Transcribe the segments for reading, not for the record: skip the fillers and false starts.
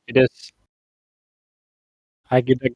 It is. I get a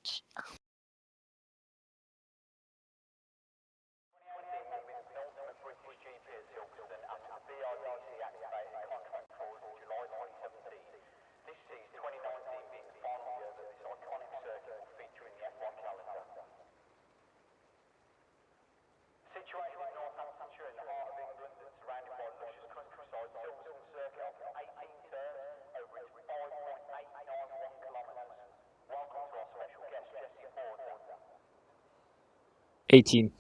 eighteen.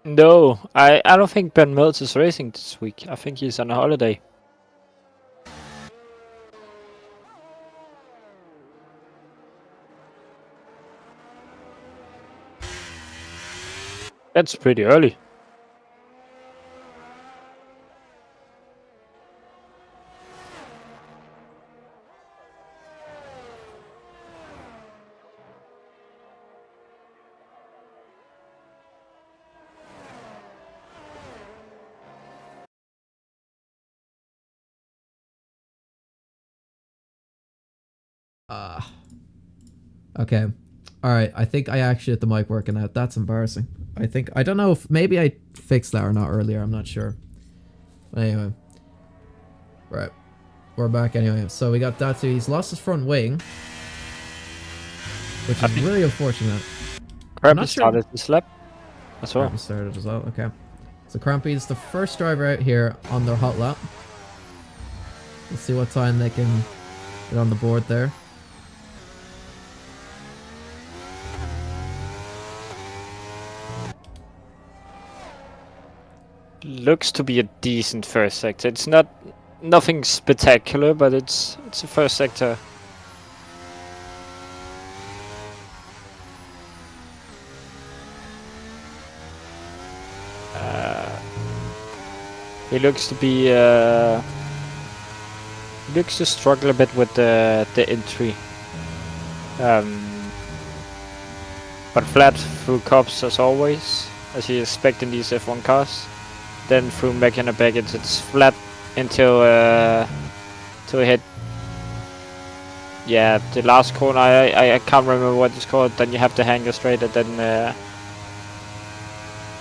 No, I don't think Ben Mills is racing this week. I think he's on a holiday. That's pretty early. Okay. Alright, I think I actually hit the mic working out. That's embarrassing. I don't know if maybe I fixed that or not earlier. I'm not sure. But anyway. Right. We're back anyway. So we got Datu. He's lost his front wing. Which is really unfortunate. Crampy started this lap as well. Crampy started as well, okay. So Crampy is the first driver out here on their hot lap. Let's see what time they can get on the board there. Looks to be a decent first sector. It's nothing spectacular, but it's a first sector. He looks to be he looks to struggle a bit with the entry. But flat through cups as always, as you expect in these F1 cars. Then through mechanical baggage, it's flat until he hit. Yeah, the last corner. I can't remember what it's called. Then you have the hanger straight, and then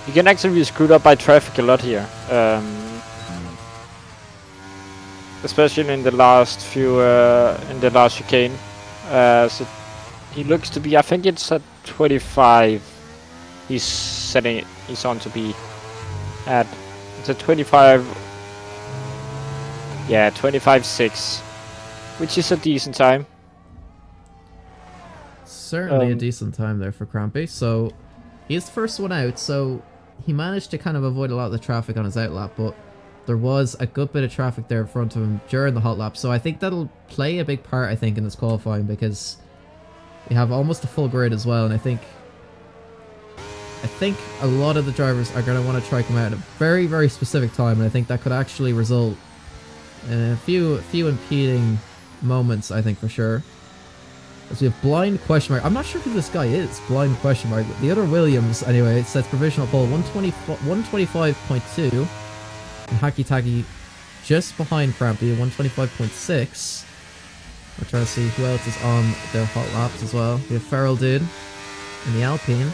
you can actually be screwed up by traffic a lot here. Especially in the last few in the last chicane. So he looks to be. I think it's at 25. He's on to be at. It's a 25. Yeah, 25.6, which is a decent time. Certainly a decent time there for Crampy. So he's the first one out. So he managed to kind of avoid a lot of the traffic on his out lap, but there was a good bit of traffic there in front of him during the hot lap. So I think that'll play a big part, I think, in this qualifying, because you have almost a full grid as well, and I think a lot of the drivers are going to want to try come out at a very, very specific time, and I think that could actually result in a few impeding moments, I think, for sure. As we have Blind question mark. I'm not sure who this guy is, Blind question mark. The other Williams, anyway, it says provisional pole 125.2, and Hacky Tacky just behind Crampy at 125.6. We're trying to see who else is on the hot laps as well. We have Feral Dude in the Alpine.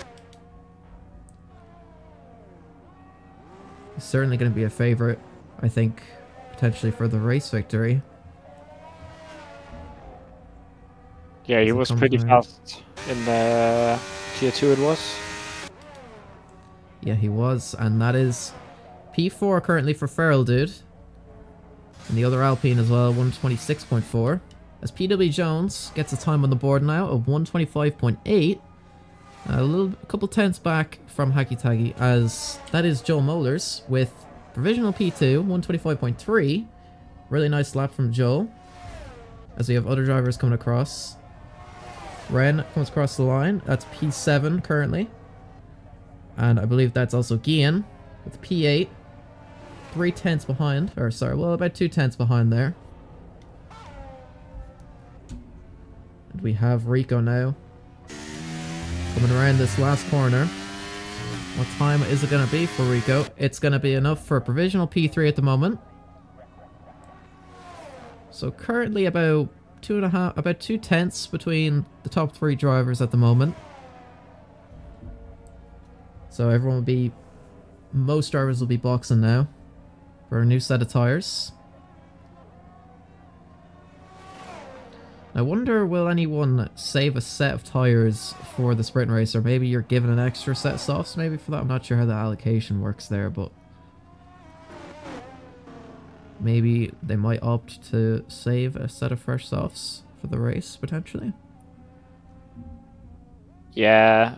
He's certainly going to be a favourite, I think, potentially for the race victory. Yeah, he was pretty fast in Tier 2 it was. Yeah, he was, and that is P4 currently for Feral Dude. And the other Alpine as well, 126.4. As PW Jones gets a time on the board now of 125.8. A couple tenths back from Hacky Taggy, as that is Joel Mollers with provisional P2, 125.3. Really nice lap from Joel. As we have other drivers coming across. Ren comes across the line. That's P7 currently. And I believe that's also Gian with P8. 3 tenths behind. Or sorry, well, about 2 tenths behind there. And we have Rico now. Coming around this last corner. What time is it going to be for Rico? It's going to be enough for a provisional P3 at the moment. So currently about 2 tenths between the top 3 drivers at the moment. So everyone will be, most drivers will be boxing now for a new set of tires. I wonder, will anyone save a set of tires for the sprint race, or maybe you're given an extra set of softs maybe for that? I'm not sure how the allocation works there, but maybe they might opt to save a set of fresh softs for the race, potentially. Yeah,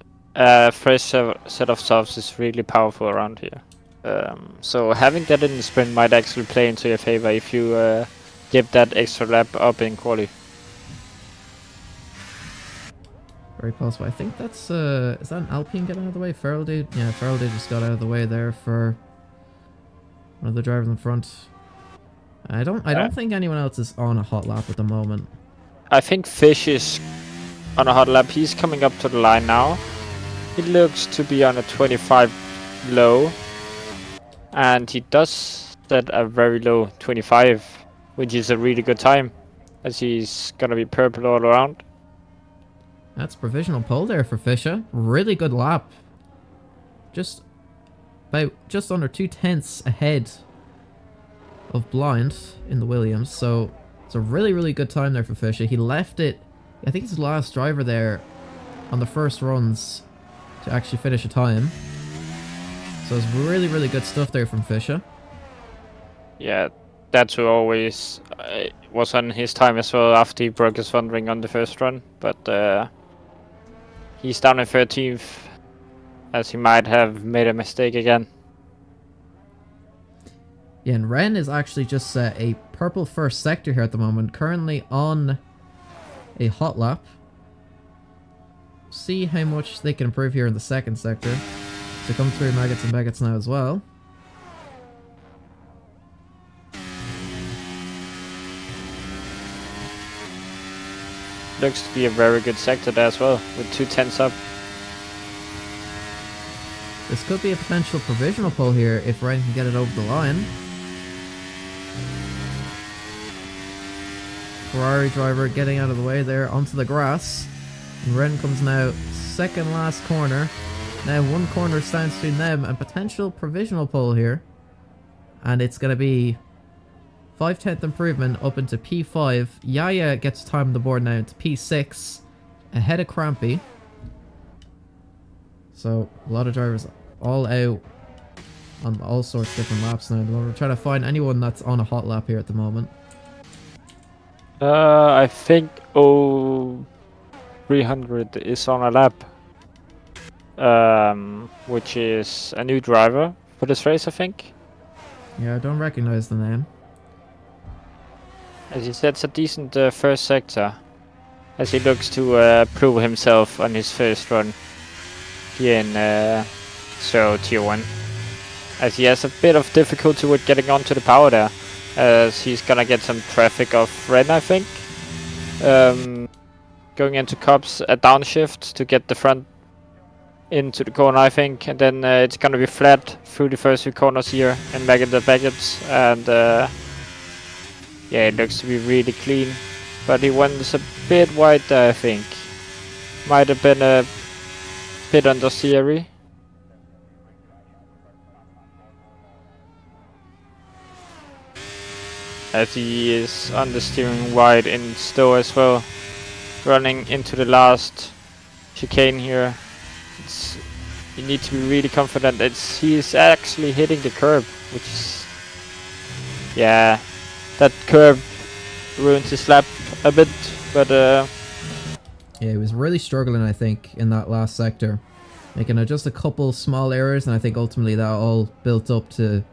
fresh set of softs is really powerful around here. So having that in the sprint might actually play into your favor if you give that extra lap up in quali. Very possible. I think that's, is that an Alpine getting out of the way? Feral Dude? Yeah, Feral Dude just got out of the way there for one of the drivers in front. I don't think anyone else is on a hot lap at the moment. I think Fish is on a hot lap. He's coming up to the line now. He looks to be on a 25 low. And he does set a very low 25, which is a really good time, as he's gonna be purple all around. That's provisional pole there for Fisher. Really good lap. Just under 2 tenths ahead of Blind in the Williams. So it's a really, really good time there for Fisher. He left it, I think he's the last driver there on the first runs to actually finish a time. So it's really, really good stuff there from Fisher. Yeah, that's who always was on his time as well after he broke his front wing on the first run. But he's down in 13th, as he might have made a mistake again. Yeah, and Ren is actually just a purple first sector here at the moment, currently on a hot lap. See how much they can improve here in the second sector. So come through Maggots and Baggots now as well. Looks to be a very good sector there as well, with 2 tenths up. This could be a potential provisional pole here if Ren can get it over the line. Ferrari driver getting out of the way there onto the grass. And Ren comes now second last corner. Now 1 corner stands between them and potential provisional pole here. And it's going to be 5/10 improvement up into P5. Yaya gets time on the board now into P6. Ahead of Crampy. So a lot of drivers all out on all sorts of different laps now. We're trying to find anyone that's on a hot lap here at the moment. I think 300 is on a lap. Which is a new driver for this race, I think. Yeah, I don't recognize the name. As he sets a decent first sector, as he looks to prove himself on his first run here in SERL Tier 1. As he has a bit of difficulty with getting onto the power there, as he's gonna get some traffic off Ren, I think. Going into Cops, a downshift to get the front into the corner, I think, and then it's gonna be flat through the first 2 corners here and back in the Baggots, and yeah, it looks to be really clean but he went a bit wide there, I think. Might have been a bit under theory. As he is on the steering wide in Stowe as well. Running into the last chicane here. You need to be really confident. He is actually hitting the curb, which is... Yeah, that curb ruined his lap a bit, but yeah, he was really struggling, I think, in that last sector. Making just a couple small errors, and I think ultimately that all built up to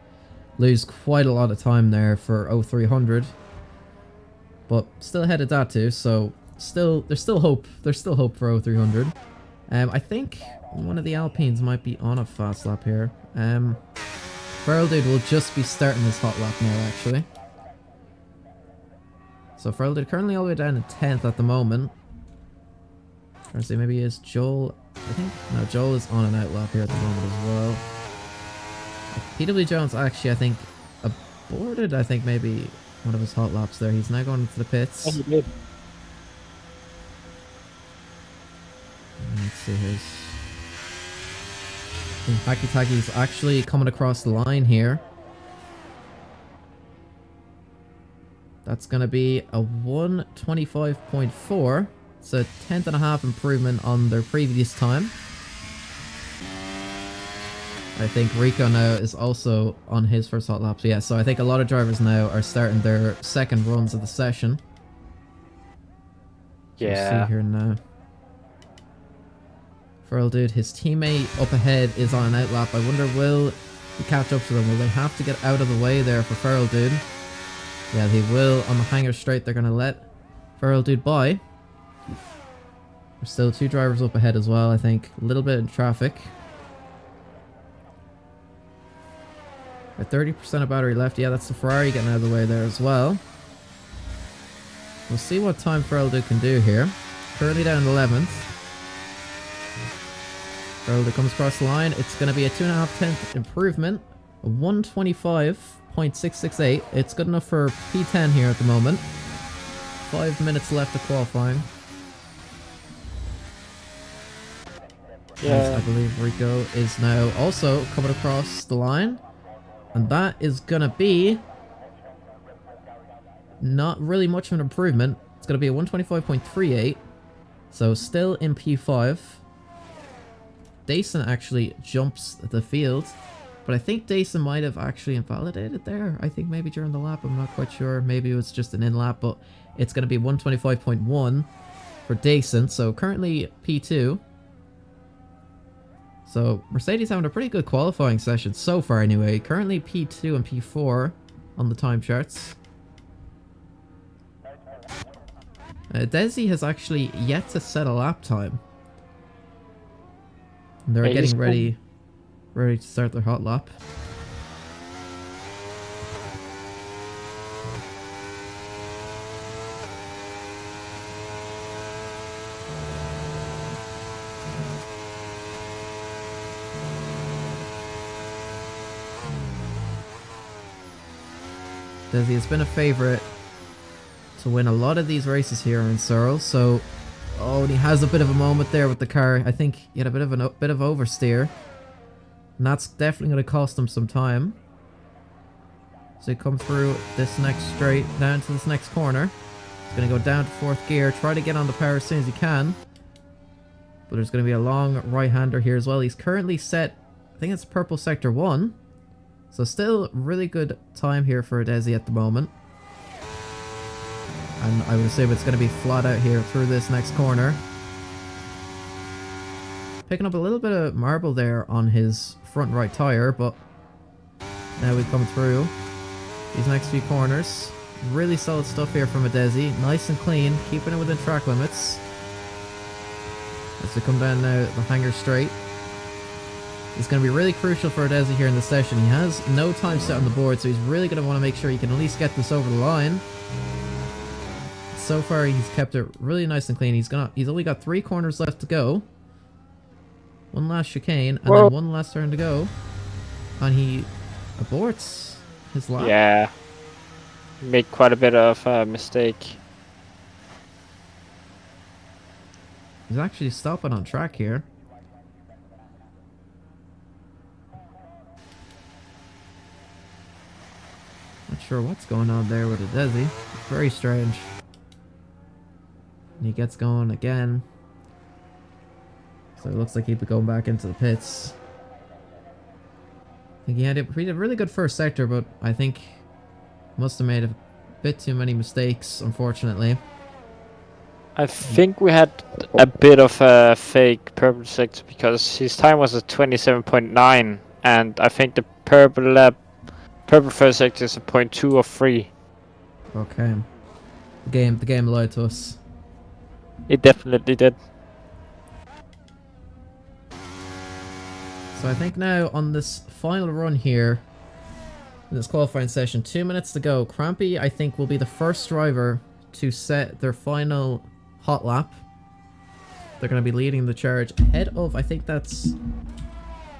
lose quite a lot of time there for 0300. But still ahead of that too, so there's still hope. There's still hope for 0300. I think one of the Alpines might be on a fast lap here. Feral Dude will just be starting this hot lap now, actually. So Feral Dude currently all the way down in 10th at the moment. Trying to see, maybe is Joel... I think... No, Joel is on an out lap here at the moment as well. PW Jones actually, I think, aborted, I think, maybe one of his hot laps there. He's now going into the pits. oh, he did. Let's see his... Hacky Tacky's actually coming across the line here. That's going to be a 125.4. It's a 10th.5 improvement on their previous time. I think Rico now is also on his first hot lap. So yeah, so I think a lot of drivers now are starting their second runs of the session. So Yeah. we'll see here now. Feral Dude, his teammate up ahead is on an out lap. I wonder, will he catch up to them? Will they have to get out of the way there for Feral Dude? Yeah, he will on the hanger straight. They're going to let Feral Dude by. There's still two drivers up ahead as well, I think. A little bit in traffic. At 30% of battery left. Yeah, that's the Ferrari getting out of the way there as well. We'll see what time Feral Dude can do here. Currently down in 11th. Feral Dude comes across the line. It's going to be a 2.5 improvement. A 125.668. It's good enough for P10 here at the moment. 5 minutes left of qualifying. Yeah. I believe Rico is now also coming across the line. And that is going to be not really much of an improvement. It's going to be a 125.38. So still in P5. Dason actually jumps the field. But I think Dason might have actually invalidated there. I think maybe during the lap. I'm not quite sure. Maybe it was just an in-lap. But it's going to be 125.1 for Dason. So currently P2. So Mercedes having a pretty good qualifying session so far anyway. Currently P2 and P4 on the time charts. Desi has actually yet to set a lap time. And they're getting ready to start their hot lap. Desi has been a favourite to win a lot of these races here in SERL, so and he has a bit of a moment there with the car. I think he had a bit of oversteer, and that's definitely going to cost him some time. So he come through this next straight down to this next corner. He's going to go down to 4th gear, try to get on the power as soon as he can. But there's going to be a long right-hander here as well. He's currently set, I think it's purple sector 1. So still really good time here for Desi at the moment. And I would assume it's going to be flat out here through this next corner. Picking up a little bit of marble there on his front right tyre, but now we come through these next few corners. Really solid stuff here from a Desi. Nice and clean, keeping it within track limits. As we come down now the hanger straight. It's going to be really crucial for Desi here in the session. He has no time set on the board, so he's really going to want to make sure he can at least get this over the line. So far, he's kept it really nice and clean. He's only got 3 corners left to go. One last chicane, and then one last turn to go. And he aborts his lap. Yeah. Made quite a bit of mistake. He's actually stopping on track here. Not sure what's going on there with the Desi. Very strange. And he gets going again. So it looks like he'd be going back into the pits. I think he had a really good first sector, but I think must have made a bit too many mistakes, unfortunately. I think we had a bit of a fake purple sector because his time was at 27.9, and I think the purple first sector is a 0.2 or 3. Okay. The game lied to us. It definitely did. So I think now on this final run here, in this qualifying session, 2 minutes to go. Crampy, I think, will be the first driver to set their final hot lap. They're going to be leading the charge ahead of, I think that's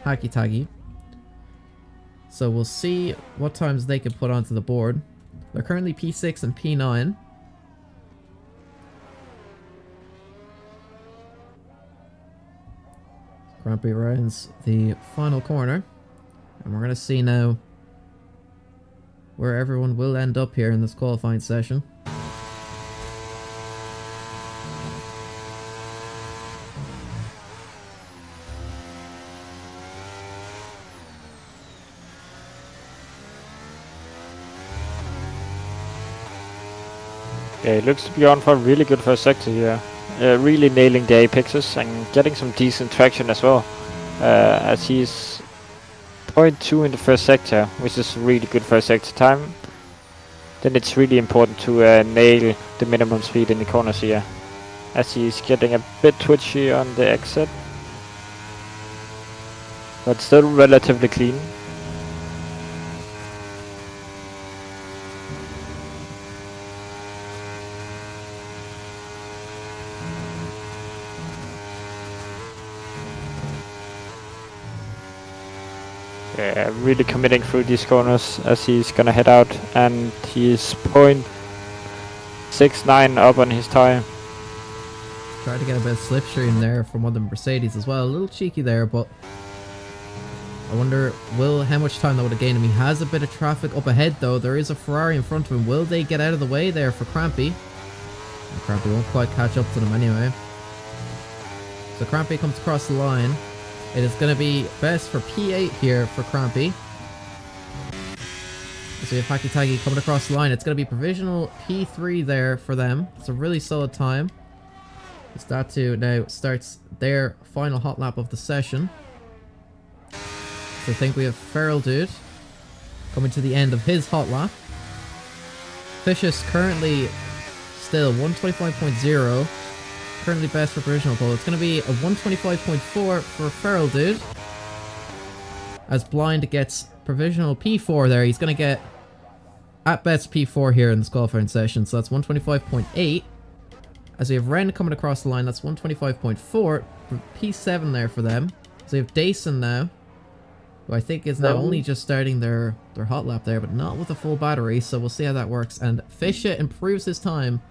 Hacky Taggy. So we'll see what times they can put onto the board. They're currently P6 and P9. Crampy rounds the final corner. And we're going to see now where everyone will end up here in this qualifying session. Yeah, it looks to be on for a really good first sector here. Really nailing the apexes and getting some decent traction as well. As he's 0.2 in the first sector, which is really good first sector time. Then it's really important to nail the minimum speed in the corners here. As he's getting a bit twitchy on the exit. But still relatively clean. Yeah, really committing through these corners as he's gonna head out, and he's 0.69 up on his time. Tried to get a bit of slipstream there from one of the Mercedes as well. A little cheeky there, but I wonder how much time that would have gained him. He has a bit of traffic up ahead though. There is a Ferrari in front of him. Will they get out of the way there for Crampy? And Crampy won't quite catch up to them anyway. So Crampy comes across the line. It is going to be best for P8 here for Crampy. So we have Hacky Taggy coming across the line. It's going to be provisional P3 there for them. It's a really solid time. It's that too now starts their final hot lap of the session. So I think we have Feral Dude coming to the end of his hot lap. Vicious currently still 125.0. Currently best for provisional pole. It's going to be a 125.4 for Feral Dude. As Blind gets provisional P4 there. He's going to get at best P4 here in this qualifying session. So that's 125.8. As we have Ren coming across the line, that's 125.4. P7 there for them. So we have Dason now, who I think is now only just starting their hot lap there, but not with a full battery. So we'll see how that works. And Fisher improves his time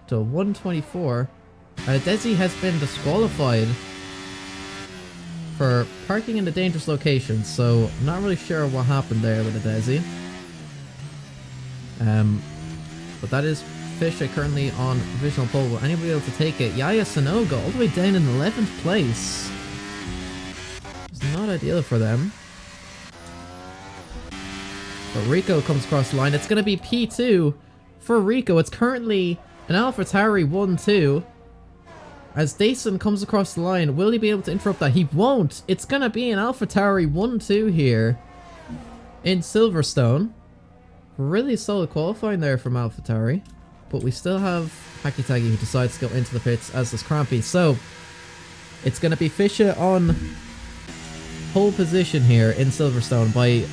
to 124. Desi has been disqualified for parking in a dangerous location, so I'm not really sure what happened there with the Desi. But that is Fisher currently on provisional pole. Will anybody able to take it? Yaya Sanogo all the way down in 11th place. It's not ideal for them. But Rico comes across the line. It's going to be P2 for Rico. It's currently an AlphaTauri 1-2. As Dason comes across the line, will he be able to interrupt that? He won't! It's gonna be an AlphaTauri 1-2 here in Silverstone. Really solid qualifying there from AlphaTauri. But we still have Hacky Taggy who decides to go into the pits, as does Crampy. So, it's gonna be Fisher on pole position here in Silverstone by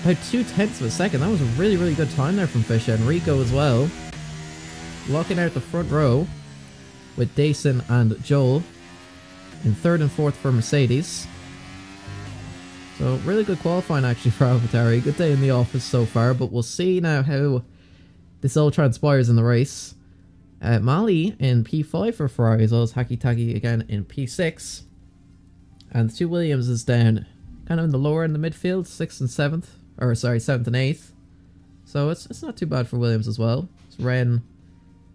about 0.2 of a second. That was a really, really good time there from Fisher, and Rico as well. Locking out the front row with Dason and Joel in 3rd and 4th for Mercedes. So really good qualifying actually for AlphaTauri. Good day in the office so far, but we'll see now how this all transpires in the race. Mali in P5 for Ferrari as well as Haki Taki again in P6. And the two Williams is down kind of in the lower in the midfield, 6th and 7th. Or sorry, 7th and 8th. So it's not too bad for Williams as well. So Ren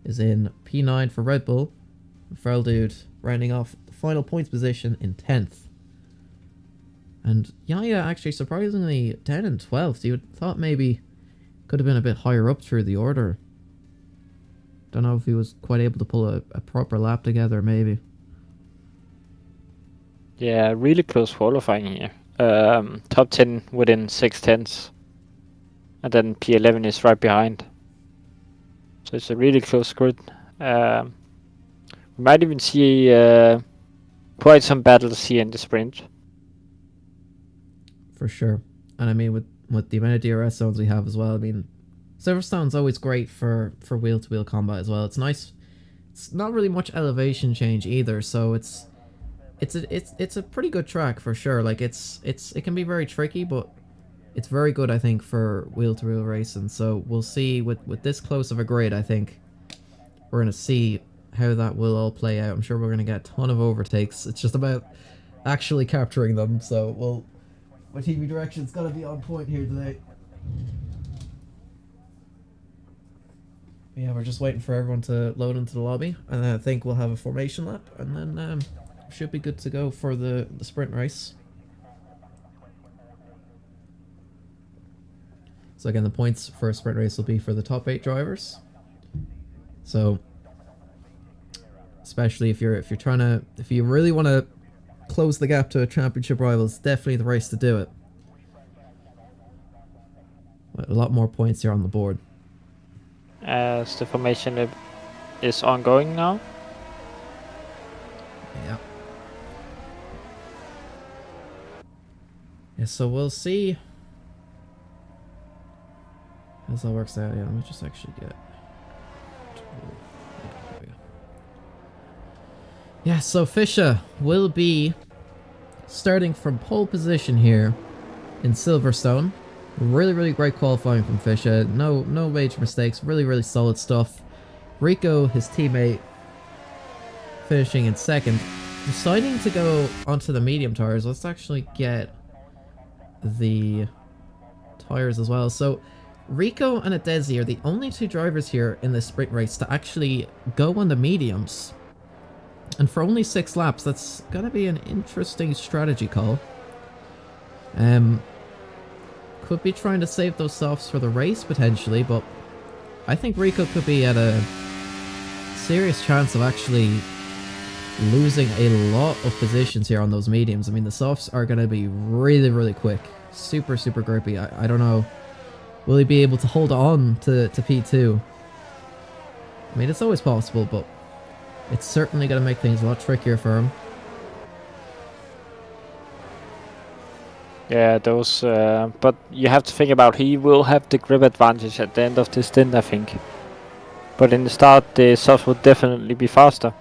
is in P9 for Red Bull. Feral Dude rounding off the final points position in 10th. And Yaya actually surprisingly down in 12th. You would thought maybe could have been a bit higher up through the order. Don't know if he was quite able to pull a proper lap together, maybe. Yeah, really close qualifying here. Top 10 within 6 tenths. And then P11 is right behind. So it's a really close grid. We might even see quite some battles here in the sprint. For sure. And I mean, with the amount of DRS zones we have as well, I mean, Silverstone's always great for wheel-to-wheel combat as well. It's nice. It's not really much elevation change either, so it's a pretty good track for sure. Like it can be very tricky, but it's very good, I think, for wheel-to-wheel racing. So we'll see with this close of a grid. I think we're gonna see how that will all play out. I'm sure we're gonna get a ton of overtakes. It's just about actually capturing them. So my TV direction's gotta be on point here today. Yeah, we're just waiting for everyone to load into the lobby, and then I think we'll have a formation lap, and then should be good to go for the sprint race. So again, the points for a sprint race will be for the top 8 drivers. So, especially if you really want to close the gap to a championship rival, it's definitely the race to do it. A lot more points here on the board. As the formation is ongoing now. Yeah. Yeah, so we'll see how this all works out. Yeah, let me just actually get... There we go. Yeah, so Fischer will be starting from pole position here in Silverstone. Really, really great qualifying from Fischer. No major mistakes. Really, really solid stuff. Rico, his teammate, finishing in 2nd. Deciding to go onto the medium tires. Let's actually get the tires as well. So, Rico and Adesi are the only 2 drivers here in this sprint race to actually go on the mediums. And for only 6 laps, that's going to be an interesting strategy call. Could be trying to save those softs for the race, potentially, but I think Rico could be at a serious chance of actually losing a lot of positions here on those mediums. I mean, the softs are going to be really, really quick. Super, super grippy. I don't know. Will he be able to hold on to P2? I mean, it's always possible, but it's certainly going to make things a lot trickier for him. Yeah, those. But you have to think about he will have the grip advantage at the end of this stint, I think. But in the start, the softs will definitely be faster.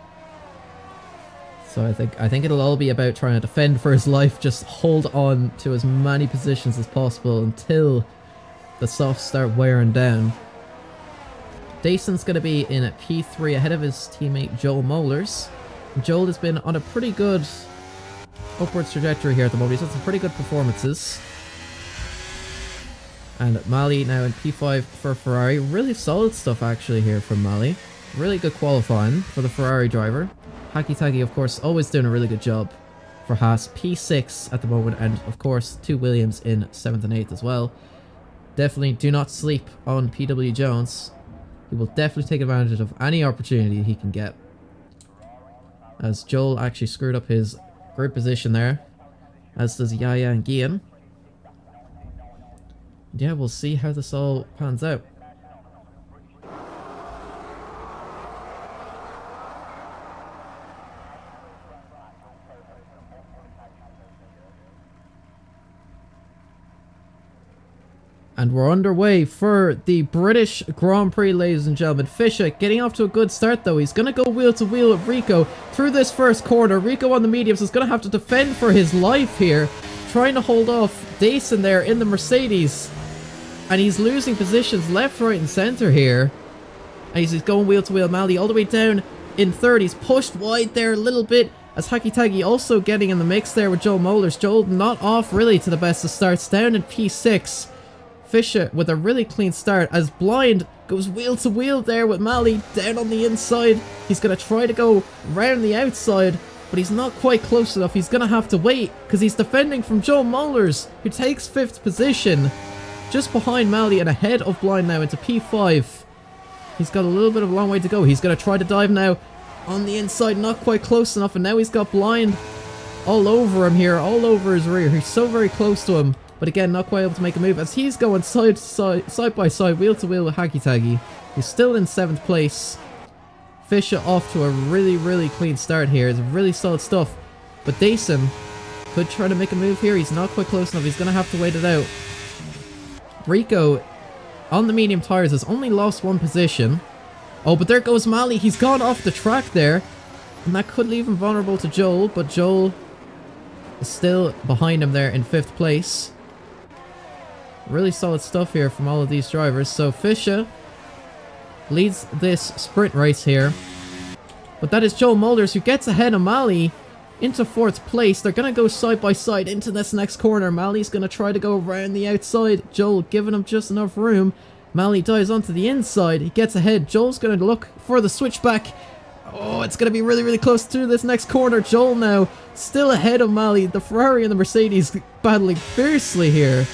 So I think it'll all be about trying to defend for his life, just hold on to as many positions as possible until the softs start wearing down. Dason's going to be in at P3 ahead of his teammate Joel Mollers. Joel has been on a pretty good upwards trajectory here at the moment. He's had some pretty good performances. And Mali now in P5 for Ferrari. Really solid stuff actually here from Mali. Really good qualifying for the Ferrari driver. Haki Taki, of course, always doing a really good job for Haas. P6 at the moment, and of course 2 Williams in 7th and 8th as well. Definitely do not sleep on PW Jones. He will definitely take advantage of any opportunity he can get. As Joel actually screwed up his grid position there, as does Yaya and Guillaume. Yeah, we'll see how this all pans out. And we're underway for the British Grand Prix, ladies and gentlemen. Fischer getting off to a good start, though. He's going to go wheel to wheel with Rico through this first corner. Rico on the mediums is going to have to defend for his life here, trying to hold off Dason there in the Mercedes. And he's losing positions left, right, and center here. And he's going wheel to wheel. Mally all the way down in third. He's pushed wide there a little bit as Hacky Taggy also getting in the mix there with Joel Mollers. Joel not off really to the best of starts, down in P6. Fisher with a really clean start as Blind goes wheel to wheel there with Mally down on the inside. He's going to try to go round the outside, but he's not quite close enough. He's going to have to wait because he's defending from Joel Mollers, who takes 5th position just behind Mally and ahead of Blind now into P5. He's got a little bit of a long way to go. He's going to try to dive now on the inside, not quite close enough, and now he's got Blind all over him here, all over his rear. He's so very close to him, but again, not quite able to make a move as he's going side by side, wheel to wheel with Hacky Taggy. He's still in 7th place. Fisher off to a really clean start here. It's really solid stuff, but Dason could try to make a move here. He's not quite close enough. He's going to have to wait it out. Rico on the medium tires has only lost 1 position. Oh, but there goes Mally. He's gone off the track there, and that could leave him vulnerable to Joel, but Joel is still behind him there in 5th place. Really solid stuff here from all of these drivers. So Fisher leads this sprint race here, but that is Joel Mollers who gets ahead of Mally into 4th place. They're going to go side by side into this next corner. Mally's going to try to go around the outside. Joel giving him just enough room. Mally dives onto the inside. He gets ahead. Joel's going to look for the switchback. Oh, it's going to be really close to this next corner. Joel now still ahead of Mally. The Ferrari and the Mercedes battling fiercely here.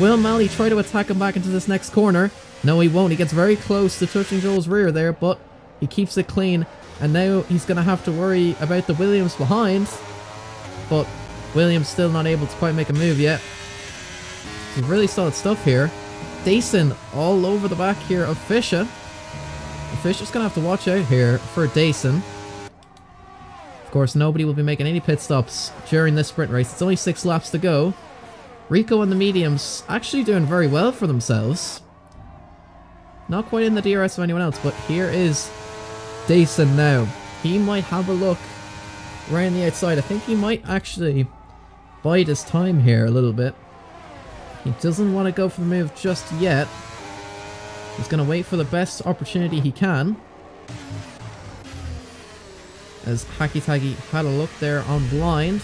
Will Mally try to attack him back into this next corner? No, he won't. He gets very close to touching Joel's rear there, but he keeps it clean. And now he's going to have to worry about the Williams behind. But Williams still not able to quite make a move yet. Some really solid stuff here. Dason all over the back here of Fisher. Fisher's going to have to watch out here for Dason. Of course, nobody will be making any pit stops during this sprint race. It's only 6 laps to go. Rico and the mediums actually doing very well for themselves. Not quite in the DRS of anyone else, but here is Dason now. He might have a look around the outside. I think he might actually bide his time here a little bit. He doesn't want to go for the move just yet. He's going to wait for the best opportunity he can. As Hacky Taggy had a look there on Blind.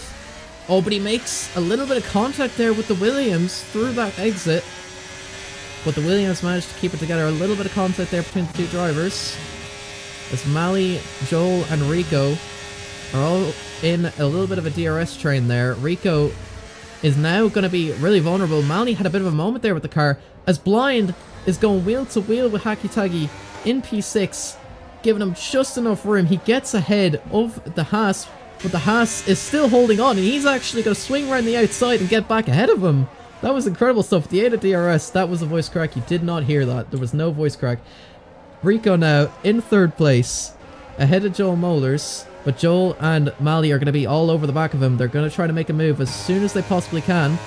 Oh, but he makes a little bit of contact there with the Williams through that exit. But the Williams managed to keep it together. A little bit of contact there between the 2 drivers. As Mally, Joel and Rico are all in a little bit of a DRS train there. Rico is now going to be really vulnerable. Mally had a bit of a moment there with the car as Blind is going wheel to wheel with Hacky Taggy in P6, giving him just enough room. He gets ahead of the Haas, but the Haas is still holding on, and he's actually going to swing around the outside and get back ahead of him. That was incredible stuff. The 8 of DRS, that was a voice crack. You did not hear that. There was no voice crack. Rico now in 3rd place, ahead of Joel Mollers. But Joel and Mally are going to be all over the back of him. They're going to try to make a move as soon as they possibly can.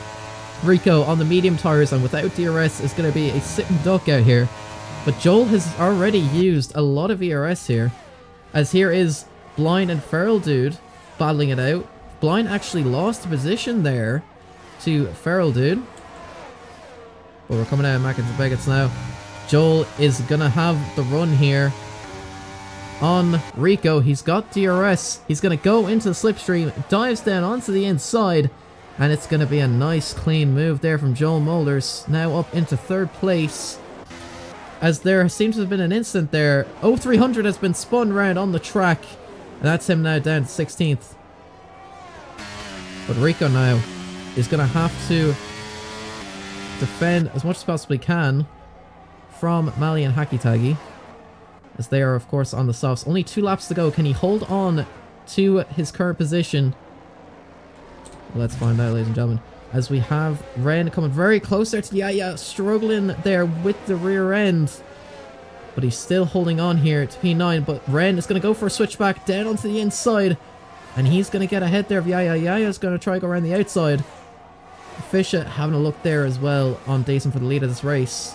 Rico on the medium tires and without DRS is going to be a sitting duck out here. But Joel has already used a lot of ERS here. As here is Blind and Feral Dude battling it out. Blind actually lost a position there to Feral Dude. But we're coming out of Mac into Beckets now. Joel is going to have the run here on Rico. He's got DRS. He's going to go into the slipstream, dives down onto the inside, and it's going to be a nice clean move there from Joel Mollers. Now up into 3rd place, as there seems to have been an incident there. 0300 has been spun round on the track, and that's him now down to 16th. But Rico now is going to have to defend as much as possibly can from Mally and Hacky Taggy, as they are, of course, on the softs. Only 2 laps to go. Can he hold on to his current position? Well, let's find out, ladies and gentlemen. As we have Ren coming very close there to the Yaya, struggling there with the rear end. But he's still holding on here to P9. But Ren is going to go for a switchback down onto the inside. And he's going to get ahead there of Yaya. Yaya's going to try to go around the outside. Fisher having a look there as well on Dason for the lead of this race.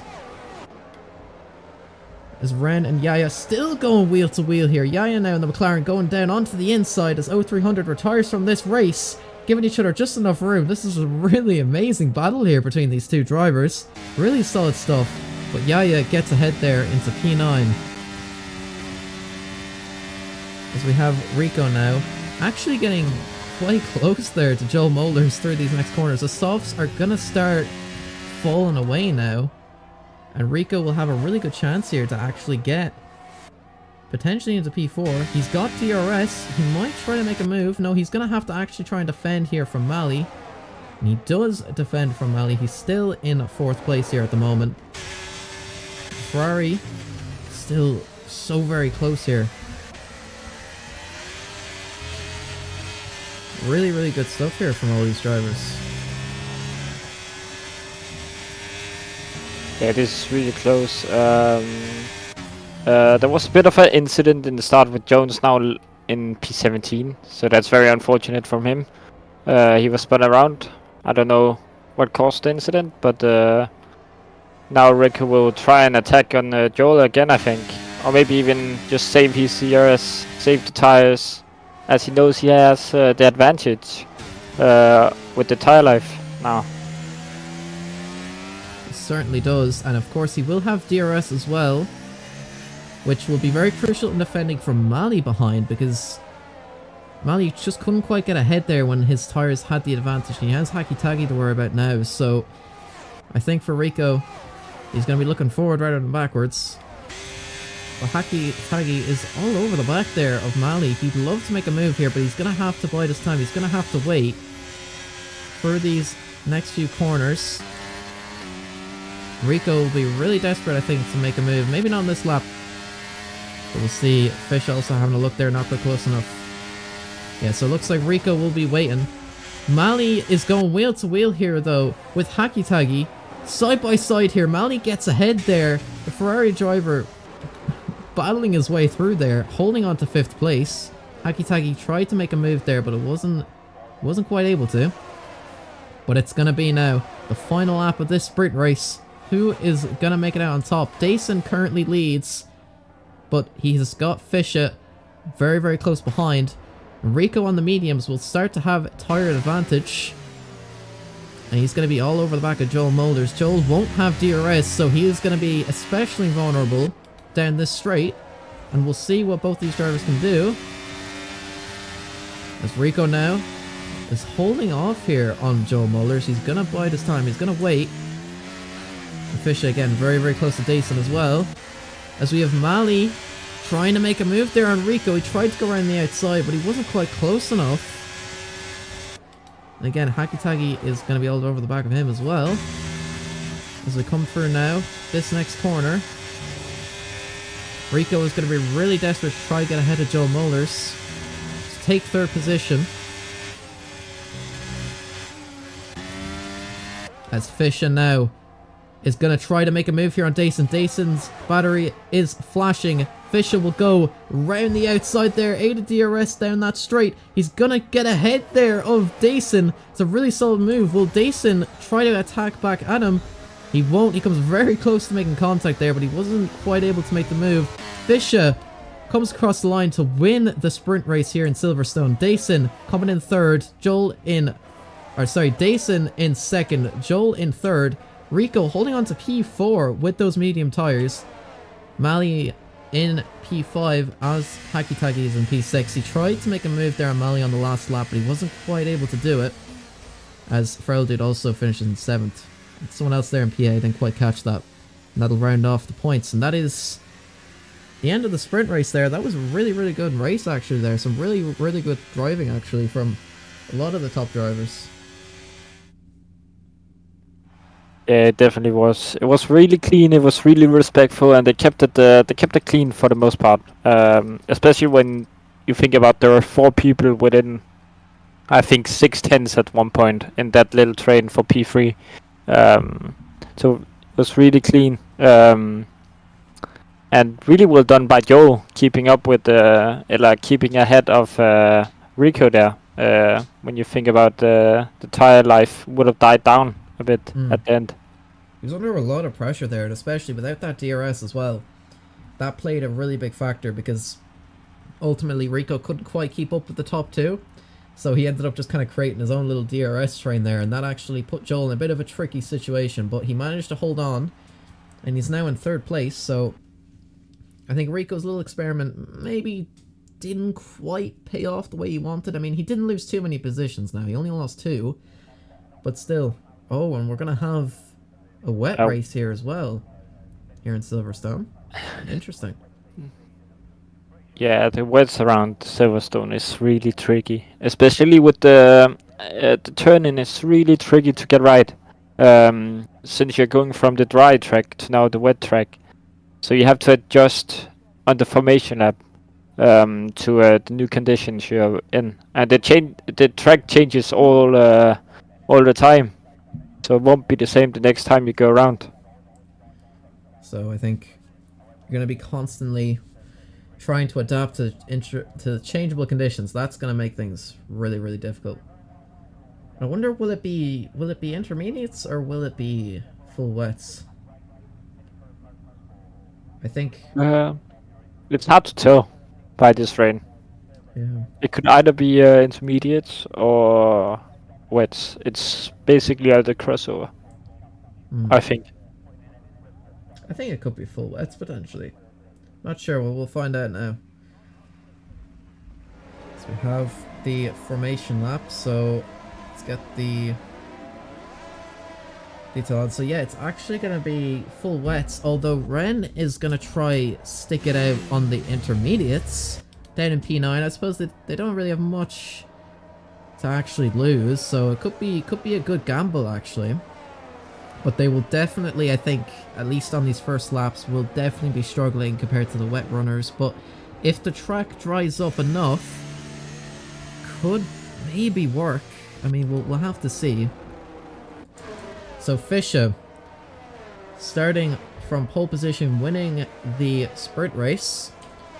As Ren and Yaya still going wheel to wheel here. Yaya now in the McLaren going down onto the inside as 0300 retires from this race, giving each other just enough room. This is a really amazing battle here between these 2 drivers. Really solid stuff. But Yaya gets ahead there into P9. As we have Rico now actually getting quite close there to Joel Molders through these next corners. The softs are gonna start falling away now, and Rico will have a really good chance here to actually get potentially into P4. He's got DRS. He might try to make a move. No, he's gonna have to actually try and defend here from Mali. And he does defend from Mali. He's still in 4th place here at the moment. Ferrari still so very close here. Really, really good stuff here from all these drivers. Yeah, this is really close. There was a bit of an incident in the start with Jones now in P17, so that's very unfortunate from him. He was spun around. I don't know what caused the incident, but now Rico will try and attack on Joel again, I think. Or maybe even just save his CRS, save the tires, as he knows he has the advantage with the tire life now. He certainly does, and of course he will have DRS as well, which will be very crucial in defending from Mali behind, because Mali just couldn't quite get ahead there when his tires had the advantage, and he has Hacky Taggy to worry about now. So I think for Rico, he's going to be looking forward rather than backwards. But Hacky Taggy is all over the back there of Mali. He'd love to make a move here, but he's going to have to bide his time. He's going to have to wait for these next few corners. Rico will be really desperate, I think, to make a move. Maybe not on this lap. But we'll see. Fish also having a look there, not quite close enough. Yeah, so it looks like Rico will be waiting. Mali is going wheel to wheel here, though, with Hacky Taggy. Side by side here, Mali gets ahead there. The Ferrari driver battling his way through there, holding on to 5th place. Hacky Taggy tried to make a move there, but it wasn't quite able to. But it's going to be now the final lap of this sprint race. Who is going to make it out on top? Dason currently leads, but he's got Fischer very, very close behind. Rico on the mediums will start to have tire advantage. And he's going to be all over the back of Joel Molders. Joel won't have DRS, so he is going to be especially vulnerable down this straight. And we'll see what both these drivers can do. As Rico now is holding off here on Joel Molders. He's going to bide his time. He's going to wait. And Fischer again very, very close to Dason as well. As we have Mali trying to make a move there on Rico. He tried to go around the outside, but he wasn't quite close enough. And again, Hacky Taggy is going to be all over the back of him as well. As we come through now, this next corner, Rico is going to be really desperate to try to get ahead of Joel Molders. To take 3rd position. As Fischer now is going to try to make a move here on Dason. Dason's battery is flashing. Fischer will go round the outside there, aided DRS down that straight. He's going to get ahead there of Dason. It's a really solid move. Will Dason try to attack back at him? He won't. He comes very close to making contact there, but he wasn't quite able to make the move. Fischer comes across the line to win the sprint race here in Silverstone. Dason coming in 3rd. Dason in 2nd. Joel in 3rd. Rico holding on to P4 with those medium tires. Mali in P5 as Hacky Taggy is in P6. He tried to make a move there on Mali on the last lap, but he wasn't quite able to do it. As SERL did also finish in 7th. Someone else there in PA didn't quite catch that. And that'll round off the points. And that is the end of the sprint race there. That was a really, really good race actually there. Some really, really good driving actually from a lot of the top drivers. Yeah, it definitely was. It was really clean. It was really respectful, and they kept it clean for the most part. Especially when you think about there are 4 people within, I think 6/10 at one point in that little train for P3. So it was really clean, and really well done by Joel, keeping up with keeping ahead of Rico there. When you think about the tire life would have died down a bit at the end. He was under a lot of pressure there, and especially without that DRS as well. That played a really big factor because ultimately Rico couldn't quite keep up with the top 2. So he ended up just kind of creating his own little DRS train there, and that actually put Joel in a bit of a tricky situation, but he managed to hold on, and he's now in 3rd place. So I think Rico's little experiment maybe didn't quite pay off the way he wanted. I mean, he didn't lose too many positions now. He only lost 2. But still. Oh, and we're going to have a wet race here as well. Here in Silverstone. Interesting. Yeah, the wets around Silverstone is really tricky, especially with the turning. It's really tricky to get right, since you're going from the dry track to now the wet track. So you have to adjust on the formation lap to the new conditions you're in, and the track changes all the time, so it won't be the same the next time you go around. So I think you're going to be constantly trying to adapt to changeable conditions. That's going to make things really, really difficult. I wonder, will it be intermediates or will it be full wets? I think It's hard to tell by this rain. yeah. It could either be intermediates or wets. It's basically the crossover, I think. I think it could be full wets potentially. Not sure. Well, we'll find out now. So we have the formation lap. So let's get the detail on. So yeah, it's actually going to be full wets. Although Ren is going to try stick it out on the intermediates down in P9. I suppose they don't really have much to actually lose. So it could be a good gamble actually. But they will definitely, I think, at least on these first laps, will definitely be struggling compared to the wet runners. But if the track dries up enough, could maybe work. I mean, we'll have to see. So Fischer, starting from pole position, winning the sprint race.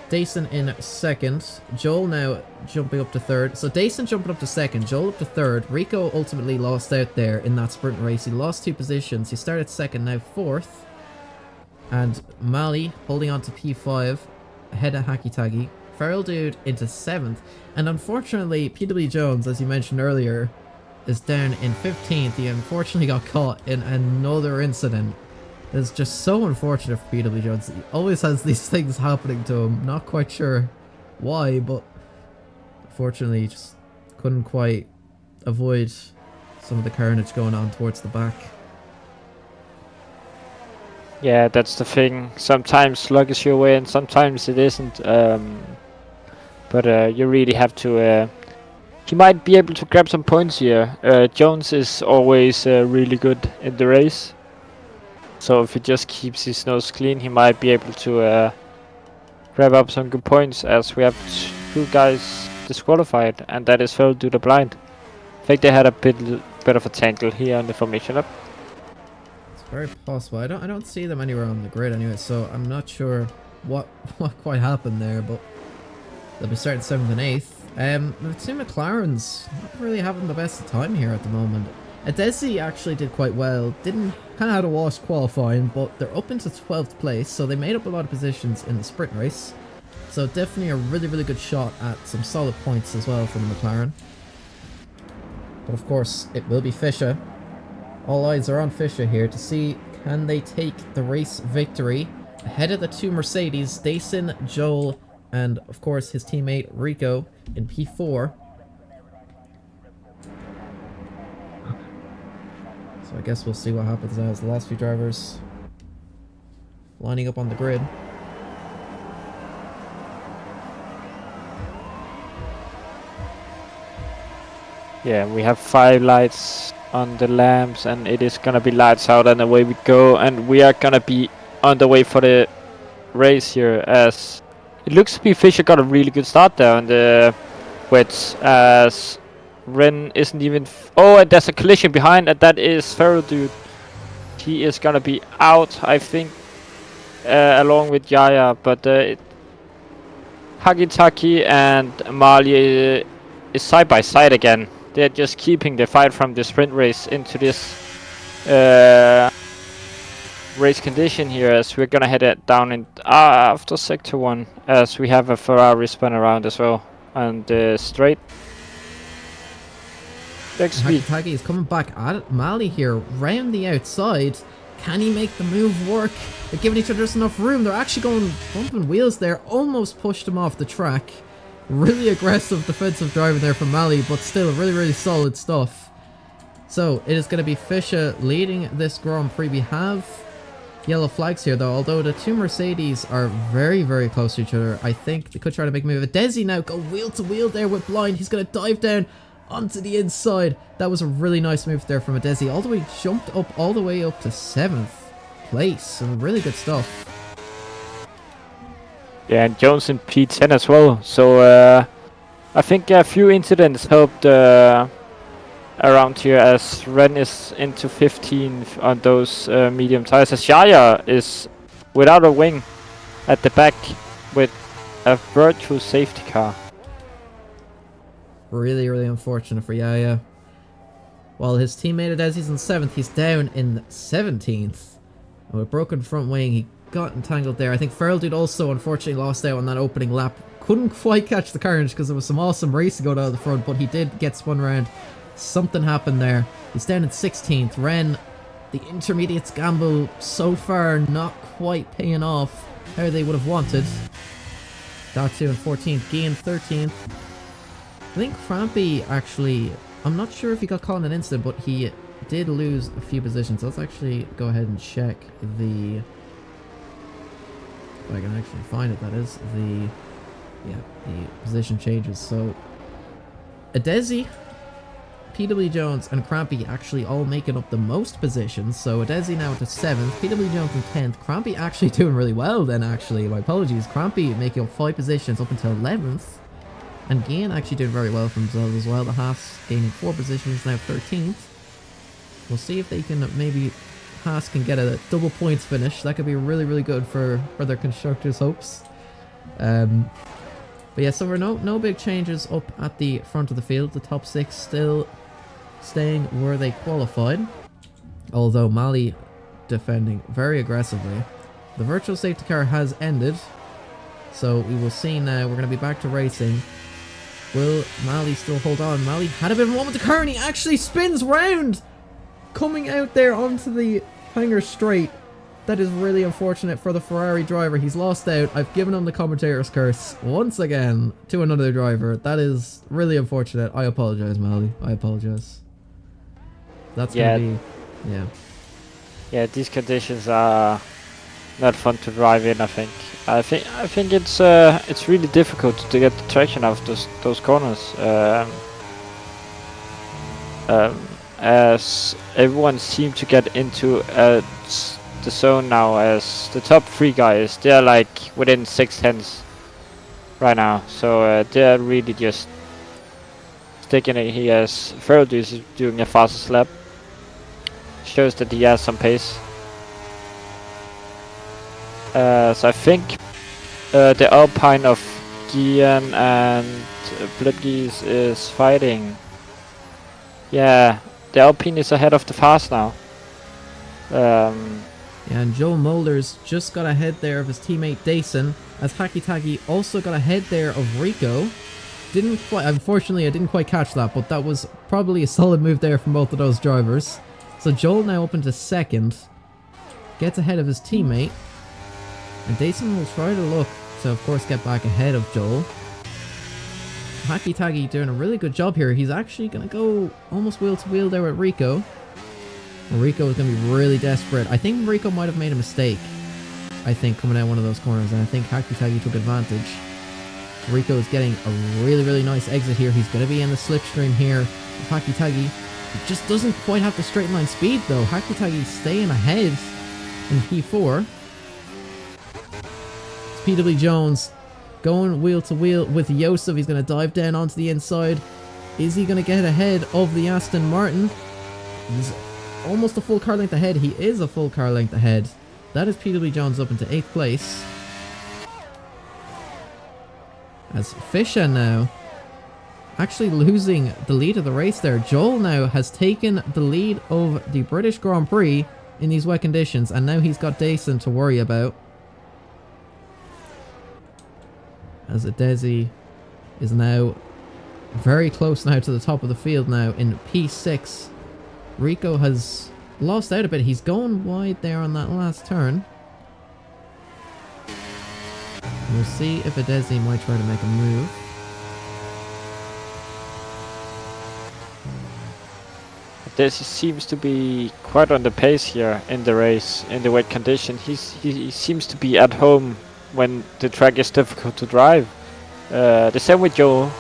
Dason in second. Joel now jumping up to third. So Dason jumping up to second. Joel up to third. Rico ultimately lost out there in that sprint race. He lost 2 positions. He started second, now fourth. And Mali holding on to P5 ahead of Hacky Taggy. Feral Dude into 7th. And unfortunately, PW Jones, as you mentioned earlier, is down in 15th. He unfortunately got caught in another incident. It's just so unfortunate for PW Jones. He always has these things happening to him. Not quite sure why, but unfortunately he just couldn't quite avoid some of the carnage going on towards the back. Yeah, that's the thing. Sometimes luck is your way and sometimes it isn't. But you really have to... he might be able to grab some points here. Jones is always really good in the race. So if he just keeps his nose clean, he might be able to grab up some good points, as we have 2 guys disqualified, and that is Feral Dude Blind. I think they had a bit of a tangle here on the formation up. It's very possible. I don't see them anywhere on the grid anyway, so I'm not sure what quite happened there, but they'll be starting 7th and 8th. The 2 McLarens not really having the best of time here at the moment. Adesi actually did quite well. Kind of had a wash qualifying, but they're up into 12th place, so they made up a lot of positions in the sprint race. So definitely a really, really good shot at some solid points as well from the McLaren. But of course, it will be Fischer. All eyes are on Fischer here to see, can they take the race victory ahead of the 2 Mercedes, Dason, Joel, and of course his teammate Rico in P4. So I guess we'll see what happens now as the last few drivers lining up on the grid. Yeah, we have 5 lights on the lamps and it is gonna be lights out and away we go, and we are gonna be on the way for the race here, as it looks to be Fischer got a really good start there on the wets, as Ren isn't even... oh, and there's a collision behind, and that is Feral Dude. He is gonna be out, I think, along with Yaya, but Hagitaki and Mali is side by side again. They're just keeping the fight from the sprint race into this race condition here, as we're gonna head it down in after sector 1, as we have a Ferrari spin around as well, and straight. Hagitagi is coming back at Mali here, round the outside. Can he make the move work? They're giving each other just enough room. They're actually going bumping wheels there. Almost pushed him off the track. Really aggressive defensive driving there from Mali, but still really, really solid stuff. So it is going to be Fischer leading this Grand Prix. We have yellow flags here though, although the two Mercedes are very, very close to each other. I think they could try to make a move. Desi now go wheel to wheel there with Blind. He's going to dive down onto the inside. That was a really nice move there from Desi. All the way jumped up all the way up to 7th place. Some really good stuff. Yeah, and Jones in P10 as well. So I think a few incidents helped around here, as Ren is into 15 on those medium tires. As Shaya is without a wing at the back with a virtual safety car. Really, really unfortunate for Yaya. While his teammate Adesi's in 7th, he's down in 17th. And with a broken front wing, he got entangled there. I think SERL dude also unfortunately lost out on that opening lap. Couldn't quite catch the carnage because there was some awesome racing going on at the front, but he did get spun around. Something happened there. He's down in 16th. Ren, the intermediates gamble so far not quite paying off how they would have wanted. Datsu in 14th. Guy in 13th. I think Crampy actually, I'm not sure if he got caught in an incident, but he did lose a few positions. Let's actually go ahead and check the, if I can actually find it, that is the, yeah, the position changes. So Adesi, PW Jones and Crampy actually all making up the most positions. So Adesi now into 7th, PW Jones in 10th, Crampy actually doing really well then actually, my apologies, Crampy making up 5 positions up until 11th. And Gain actually did very well for themselves as well. The Haas gaining 4 positions, now 13th. We'll see if they can, maybe Haas can get a double points finish. That could be really, really good for their constructors' hopes. But yeah, so we're no big changes up at the front of the field. The top 6 still staying where they qualified. Although Mali defending very aggressively. The virtual safety car has ended. So we will see now. We're going to be back to racing. Will Mali still hold on? Mali had a bit of a moment with the car and he actually spins round! Coming out there onto the hanger straight. That is really unfortunate for the Ferrari driver. He's lost out. I've given him the commentator's curse once again to another driver. That is really unfortunate. I apologize, Mali. I apologize. That's gonna be... yeah. Yeah, these conditions are not fun to drive in, I think. I think it's really difficult to get the traction out of those corners. As everyone seems to get into the zone now, as the top 3 guys, they're like within 6/10 right now. So they're really just sticking it here, as SERL is doing a fastest lap. Shows that he has some pace. So I think the Alpine of Gian and Bloodgeese is fighting. Yeah, the Alpine is ahead of the Fast now. Yeah, and Joel Mulders just got ahead there of his teammate Dason, as Haki Tagi also got ahead there of Rico. Unfortunately, I didn't quite catch that, but that was probably a solid move there from both of those drivers. So Joel now up into 2nd, gets ahead of his teammate. And Dason will try to look to, of course, get back ahead of Joel. Haki Tagi doing a really good job here. He's actually going to go almost wheel to wheel there with Rico. Rico is going to be really desperate. I think Rico might have made a mistake, I think, coming out one of those corners. And I think Haki Tagi took advantage. Rico is getting a really, really nice exit here. He's going to be in the slipstream here with Haki Tagi. He just doesn't quite have the straight line speed, though. Haki Tagi staying ahead in P4. PW Jones going wheel to wheel with Yosef. He's going to dive down onto the inside. Is he going to get ahead of the Aston Martin? He's almost a full car length ahead. He is a full car length ahead. That is PW Jones up into 8th place. As Fischer now actually losing the lead of the race there. Joel now has taken the lead of the British Grand Prix in these wet conditions, and now he's got Dason to worry about. As Adesi is now very close now to the top of the field now in P6. Rico has lost out a bit. He's going wide there on that last turn. We'll see if Adesi might try to make a move. This seems to be quite on the pace here in the race, in the wet condition. He seems to be at home when the track is difficult to drive. The same with Joe.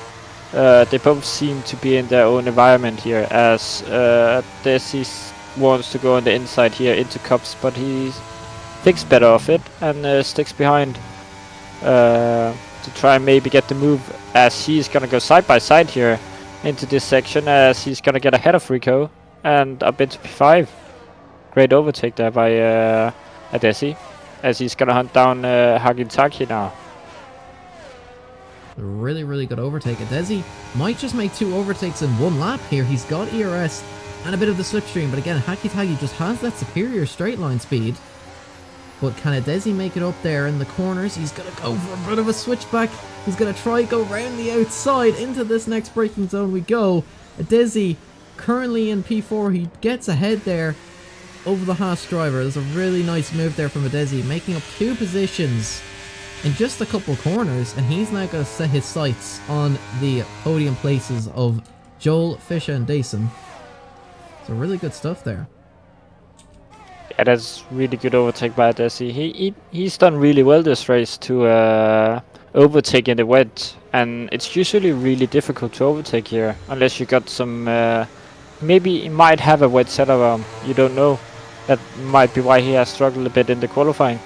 They both seem to be in their own environment here, as Desi wants to go on the inside here into cups, but he thinks better of it and sticks behind to try and maybe get the move, as he's gonna go side by side here into this section, as he's gonna get ahead of Rico and up into P5. Great overtake there by Adesi, as he's gonna hunt down Hagitaki now. A really, really good overtake. Adesi might just make 2 overtakes in 1 lap here. He's got ERS and a bit of the slipstream, but again, Hakitagi just has that superior straight line speed. But can Adesi make it up there in the corners? He's going to go for a bit of a switchback. He's going to try go round the outside. Into this next braking zone we go. Adesi currently in P4. He gets ahead there over the Haas driver. There's a really nice move there from Adesi, making up 2 positions in just a couple corners, and he's now going to set his sights on the podium places of Joel, Fisher and Dason. So really good stuff there. Yeah, that's really good overtake by Adesi. He's done really well this race to overtake in the wet, and it's usually really difficult to overtake here, unless you got some, maybe he might have a wet setup, you don't know. That might be why he has struggled a bit in the qualifying.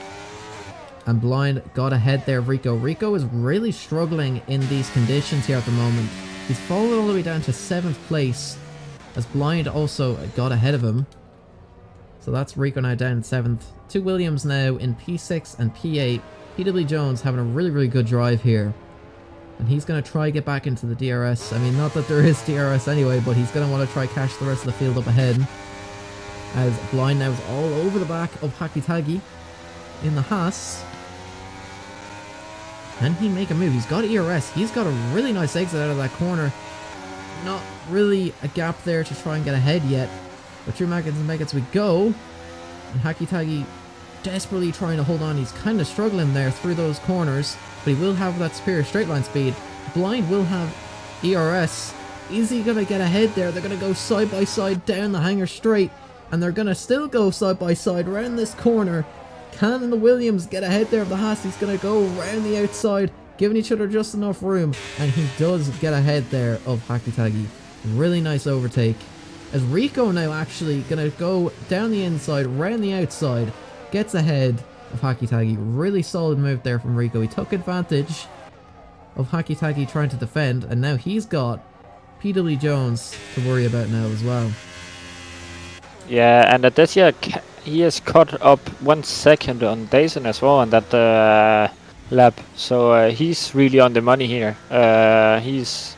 And Blind got ahead there of Rico. Rico is really struggling in these conditions here at the moment. He's fallen all the way down to 7th place, as Blind also got ahead of him. So that's Rico now down in 7th. 2 Williams now in P6 and P8. PW Jones having a really, really good drive here. And he's going to try get back into the DRS. I mean, not that there is DRS anyway, but he's going to want to try catch the rest of the field up ahead. As Blind now is all over the back of Hakitagi in the Haas. Can he make a move? He's got ERS. He's got a really nice exit out of that corner. Not really a gap there to try and get ahead yet. But through Maggots and Maggots we go. And Hakitagi desperately trying to hold on. He's kind of struggling there through those corners. But he will have that superior straight line speed. Blind will have ERS. Is he going to get ahead there? They're going to go side by side down the hanger straight. And they're going to still go side by side around this corner. Can the Williams get ahead there of the Haas? He's going to go around the outside, giving each other just enough room. And he does get ahead there of Hakitagi. Really nice overtake. As Rico now actually going to go down the inside, round the outside, gets ahead of Hakitagi. Really solid move there from Rico. He took advantage of Hakitagi trying to defend, and now he's got PW Jones to worry about now as well. Yeah, and Adesia, he has caught up 1 second on Dason as well on that lap, so he's really on the money here. He's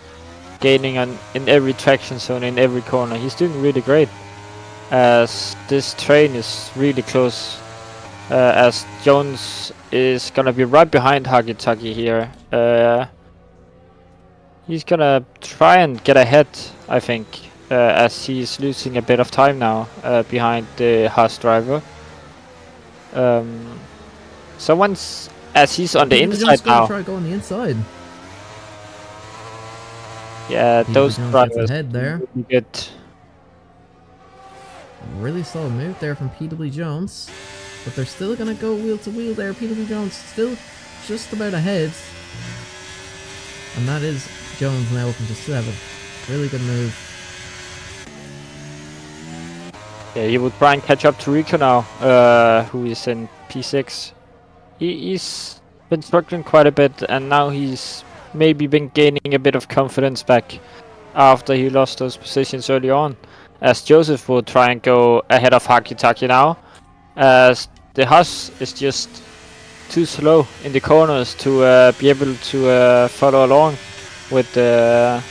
gaining in every traction zone, in every corner. He's doing really great, as this train is really close, as Jones is gonna be right behind Hagitaki here. He's gonna try and get ahead, I think, as he's losing a bit of time now behind the Haas driver. So once, as he's on the inside now, try go on the inside. Yeah, those drivers ahead there. Really good. Really solid move there from PW Jones, but they're still gonna go wheel to wheel there. PW Jones still just about ahead, and that is Jones now up into 7th. Really good move. Yeah, he would try and catch up to Rico now, who is in P6. He's been struggling quite a bit, and now he's maybe been gaining a bit of confidence back after he lost those positions early on. As Joseph will try and go ahead of Hakitaki now, as the Haas is just too slow in the corners to be able to follow along with the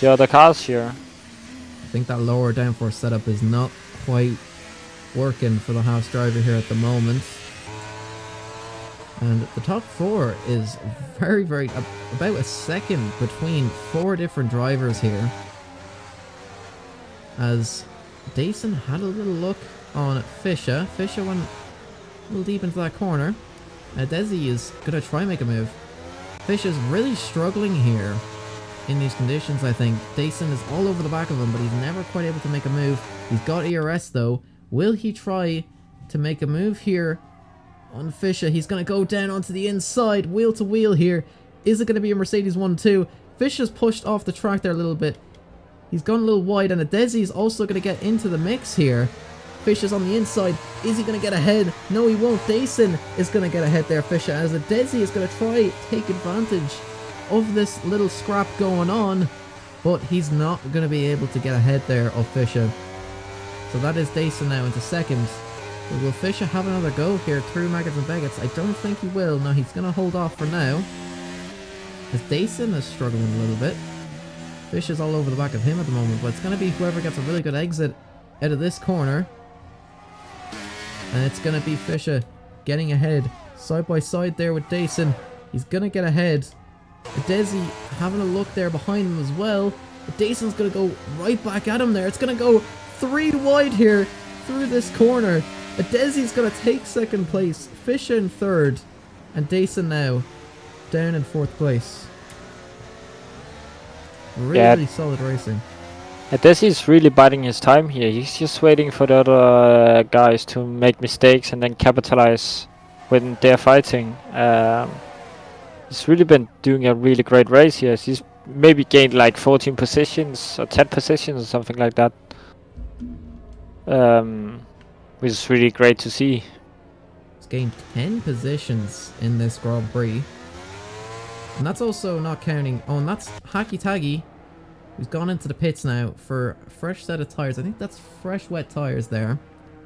other cars here. I think that lower downforce setup is not quite working for the Haas driver here at the moment. And the top 4 is very, about a second between 4 different drivers here. As Dason had a little look on Fisher. Fisher went a little deep into that corner. Desi is going to try and make a move. Fisher's really struggling here in these conditions, I think. Dason is all over the back of him, but he's never quite able to make a move. He's got ERS though. Will he try to make a move here on Fischer? He's going to go down onto the inside, wheel to wheel here. Is it going to be a Mercedes 1-2? Fischer's pushed off the track there a little bit. He's gone a little wide, and Adesi is also going to get into the mix here. Fischer's on the inside. Is he going to get ahead? No, he won't. Dason is going to get ahead there, Fischer, as Adesi is going to try take advantage of this little scrap going on, but he's not going to be able to get ahead there of Fischer. So that is Dason now into second. But will Fischer have another go here through Maggots and Beggots? I don't think he will. No, he's going to hold off for now, as Dason is struggling a little bit. Fischer's all over the back of him at the moment, but it's going to be whoever gets a really good exit out of this corner. And it's going to be Fischer getting ahead side by side there with Dason. He's going to get ahead. Adesi having a look there behind him as well. But Dason's going to go right back at him there. It's going to go 3 wide here through this corner. Adesi's going to take second place. Fischer in third. And Dason now down in fourth place. Really solid racing. Adesi's really biding his time here. He's just waiting for the other guys to make mistakes and then capitalize when they're fighting. He's really been doing a really great race here. He's maybe gained like 14 positions or 10 positions or something like that. Which is really great to see. He's gained 10 positions in this Grand Prix. And that's also not counting... Oh, and that's Hacky Taggy, who's gone into the pits now for a fresh set of tyres. I think that's fresh wet tyres there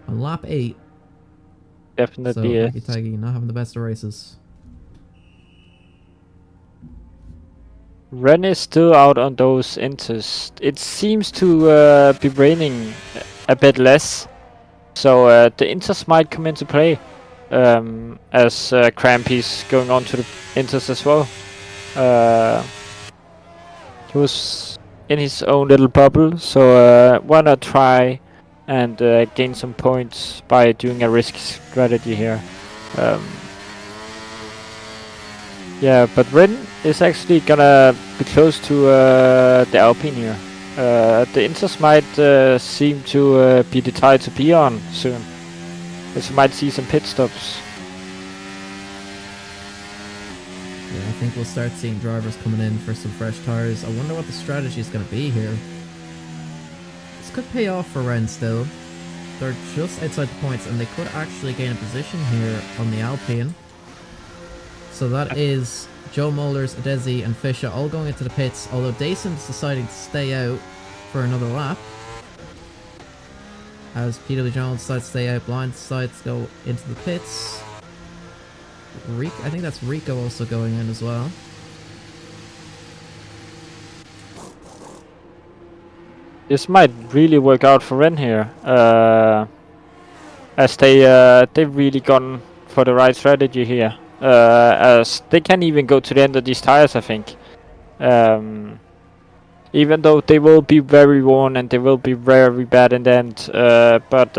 on lap 8. Definitely. So Hacky Taggy not having the best of races. Ren is still out on those inters. It seems to be raining a bit less, so the inters might come into play as Crampy's going on to the inters as well. He was in his own little bubble, so why not try and gain some points by doing a risk strategy here. Yeah, but Ren is actually gonna be close to the Alpine here. The Inters might seem to be the tire to be on soon, as you might see some pit stops. Yeah, I think we'll start seeing drivers coming in for some fresh tyres. I wonder what the strategy is going to be here. This could pay off for Ren still. They're just outside the points, and they could actually gain a position here on the Alpine. So that is Joe Mollers, Adesi and Fischer all going into the pits, although Dason's deciding to stay out for another lap. As Peter Jones decides to stay out, Blind decides to go into the pits. I think that's Rico also going in as well. This might really work out for Ren here, as they've really gone for the right strategy here. As they can even go to the end of these tires, I think. Even though they will be very worn and they will be very bad in the end, but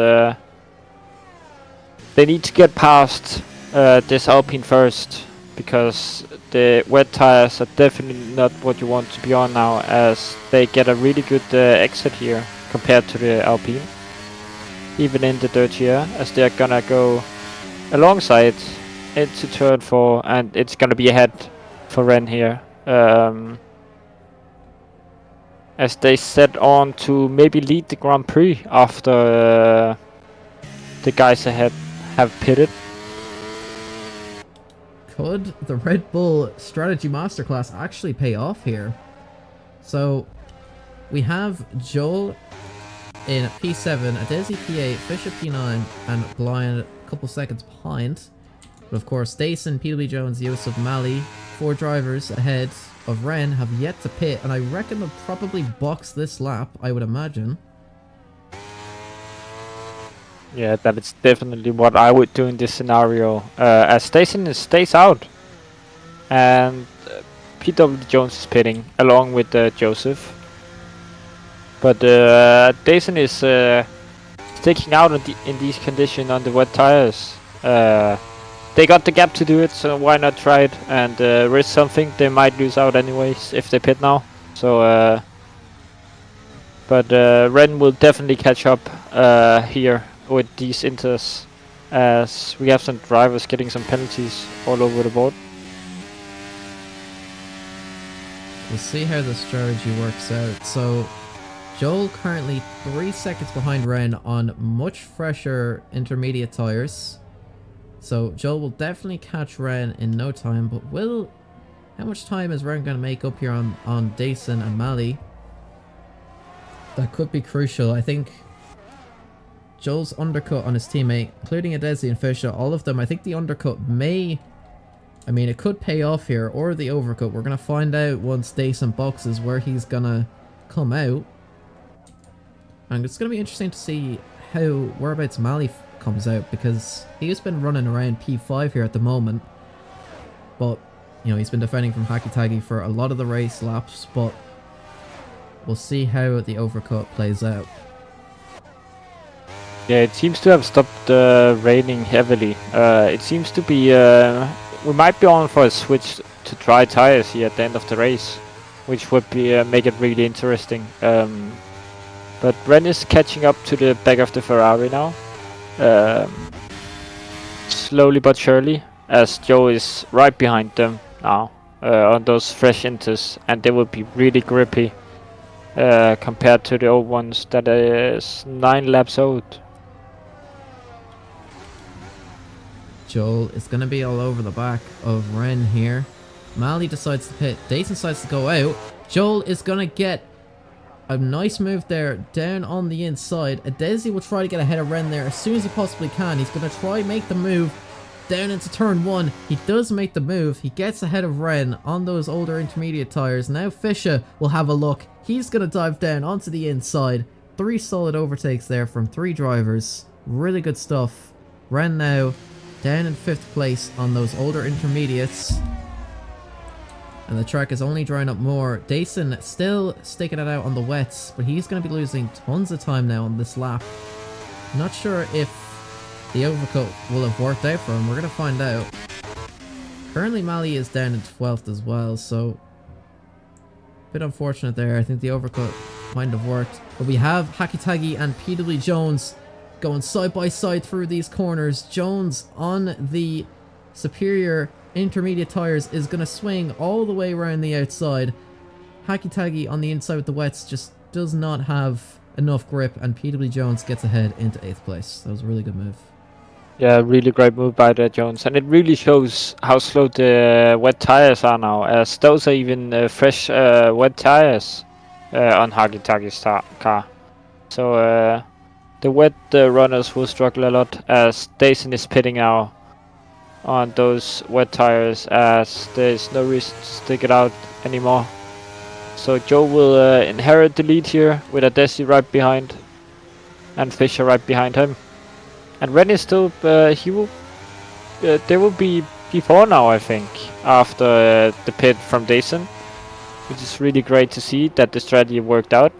they need to get past this Alpine first, because the wet tires are definitely not what you want to be on now, as they get a really good exit here compared to the Alpine, even in the dirt here, as they're gonna go alongside into turn 4, and it's gonna be ahead for Ren here, as they set on to maybe lead the Grand Prix after the guys ahead have pitted. Could the Red Bull Strategy Masterclass actually pay off here? So we have Joel in P7, Adesi P8, Fischer P9, and Blind a couple seconds behind. But of course, Dason, PW Jones, Yusuf, Mali, 4 drivers ahead of Ren have yet to pit, and I reckon they'll probably box this lap, I would imagine. Yeah, that is definitely what I would do in this scenario, as Dason stays out, and PW Jones is pitting along with Joseph. But Dason is sticking out in these conditions on the wet tires. They got the gap to do it, so why not try it and risk something? They might lose out anyways if they pit now. So, but Ren will definitely catch up here with these inters, as we have some drivers getting some penalties all over the board. We'll see how the strategy works out. So, Joel currently 3 seconds behind Ren on much fresher intermediate tyres. So Joel will definitely catch Ren in no time, but how much time is Ren going to make up here on Dason and Mali? That could be crucial. I think Joel's undercut on his teammate, including Adesi and Fisher, all of them, I think the undercut it could pay off here, or the overcut. We're going to find out once Dason boxes where he's going to come out. And it's going to be interesting to see whereabouts Mali comes out, because he's been running around P5 here at the moment, but he's been defending from Hacky Taggy for a lot of the race laps, but we'll see how the overcut plays out. Yeah, it seems to have stopped raining heavily. It seems to be we might be on for a switch to dry tires here at the end of the race, which would be make it really interesting. But Ren is catching up to the back of the Ferrari now. Slowly but surely, as Joe is right behind them now on those fresh inters, and they will be really grippy compared to the old ones that is 9 laps old. Joel is going to be all over the back of Ren here. Mali decides to pit. Dason decides to go out. Joel is going to get a nice move there down on the inside. Adesi will try to get ahead of Ren there as soon as he possibly can. He's going to try make the move down into turn 1. He does make the move. He gets ahead of Ren on those older intermediate tires. Now Fisher will have a look. He's going to dive down onto the inside. 3 solid overtakes there from 3 drivers. Really good stuff. Ren now down in 5th place on those older intermediates. And the track is only drying up more. Dason still sticking it out on the wets, but he's going to be losing tons of time now on this lap. Not sure if the overcut will have worked out for him. We're going to find out. Currently Mali is down in 12th as well, so a bit unfortunate there. I think the overcut might have worked. But we have Hacky Taggy and PW Jones going side by side through these corners. Jones on the superior intermediate tires is going to swing all the way around the outside. Hacky Taggy on the inside with the wets just does not have enough grip, and PW Jones gets ahead into 8th place. That was a really good move. Yeah, really great move by the Jones, and it really shows how slow the wet tires are now, as those are even fresh wet tires on Hacky Taggy's car. So the wet runners will struggle a lot, as Dason is pitting now on those wet tires, as there's no reason to stick it out anymore. So Joe will inherit the lead here with Adesi right behind and Fisher right behind him. And Ren is still they will be P4 now, I think, after the pit from Dason, which is really great to see that the strategy worked out.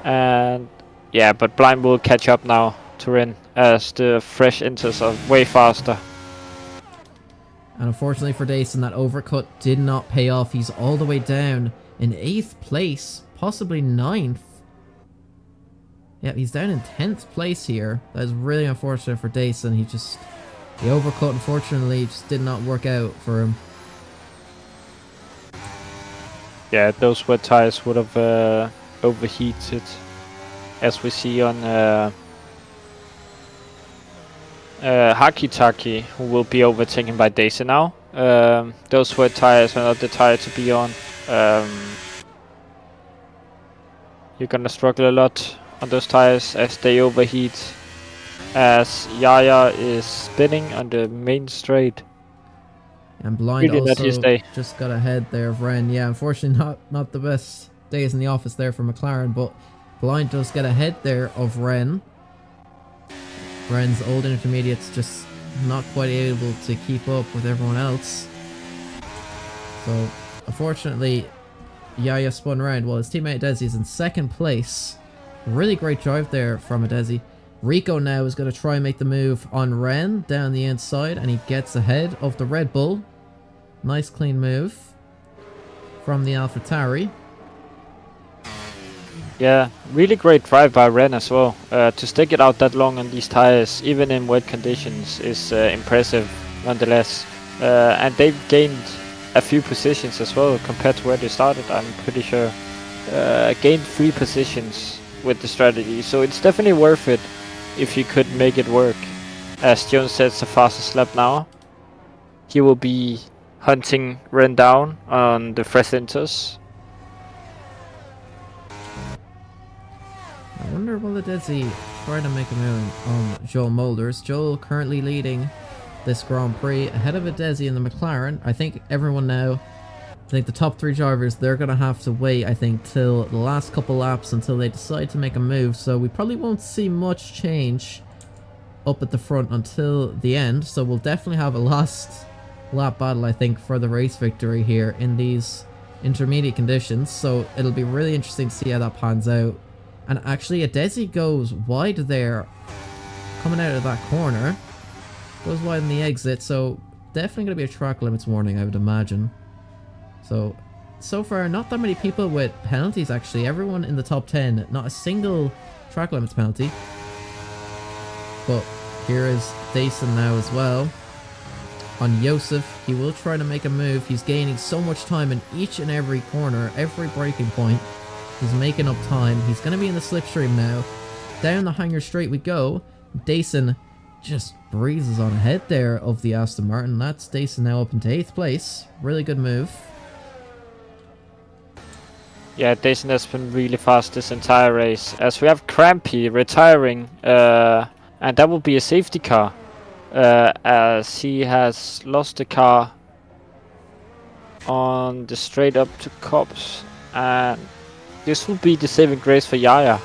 And yeah, but Blind will catch up now to Ren, as the fresh inters are way faster. And unfortunately for Dason, that overcut did not pay off. He's all the way down in 8th place, possibly 9th. Yeah, he's down in 10th place here. That is really unfortunate for Dason. The overcut, unfortunately, just did not work out for him. Yeah, those wet tires would have overheated, as we see on Hacky Taggy, who will be overtaken by Dason now. Those wet tires are not the tire to be on. You're gonna struggle a lot on those tires as they overheat, as Yaya is spinning on the main straight. And Blind really also just got ahead there of Ren. Yeah, unfortunately not the best days in the office there for McLaren, but Blind does get ahead there of Ren. Ren's old intermediates just not quite able to keep up with everyone else. So, unfortunately, Yaya spun around. Well, his teammate Adesi is in 2nd place. Really great drive there from Adesi. Rico now is going to try and make the move on Ren down the inside, and he gets ahead of the Red Bull. Nice clean move from the AlphaTauri. Yeah, really great drive by Ren as well. To stick it out that long on these tires, even in wet conditions, is impressive nonetheless. And they've gained a few positions as well compared to where they started, I'm pretty sure. Gained 3 positions with the strategy, so it's definitely worth it if you could make it work. As Jones says, the fastest lap now. He will be hunting Ren down on the fresh inters. I wonder will Desi try to make a move on Joel Mulders. Joel currently leading this Grand Prix ahead of Desi in the McLaren. I think everyone now, I think the top 3 drivers, they're going to have to wait, I think, till the last couple laps until they decide to make a move. So we probably won't see much change up at the front until the end. So we'll definitely have a last lap battle, I think, for the race victory here in these intermediate conditions. So it'll be really interesting to see how that pans out. And actually, Desi goes wide there, coming out of that corner. Goes wide in the exit, so definitely going to be a track limits warning, I would imagine. So far, not that many people with penalties, actually. Everyone in the top 10, not a single track limits penalty. But here is Dason now as well. On Josef, he will try to make a move. He's gaining so much time in each and every corner, every braking point. He's making up time. He's going to be in the slipstream now. Down the hanger straight we go. Dason just breezes on ahead there of the Aston Martin. That's Dason now up into 8th place. Really good move. Yeah, Dason has been really fast this entire race. As we have Crampy retiring, and that will be a safety car. As he has lost the car on the straight up to Cops, and this will be the saving grace for Yaya.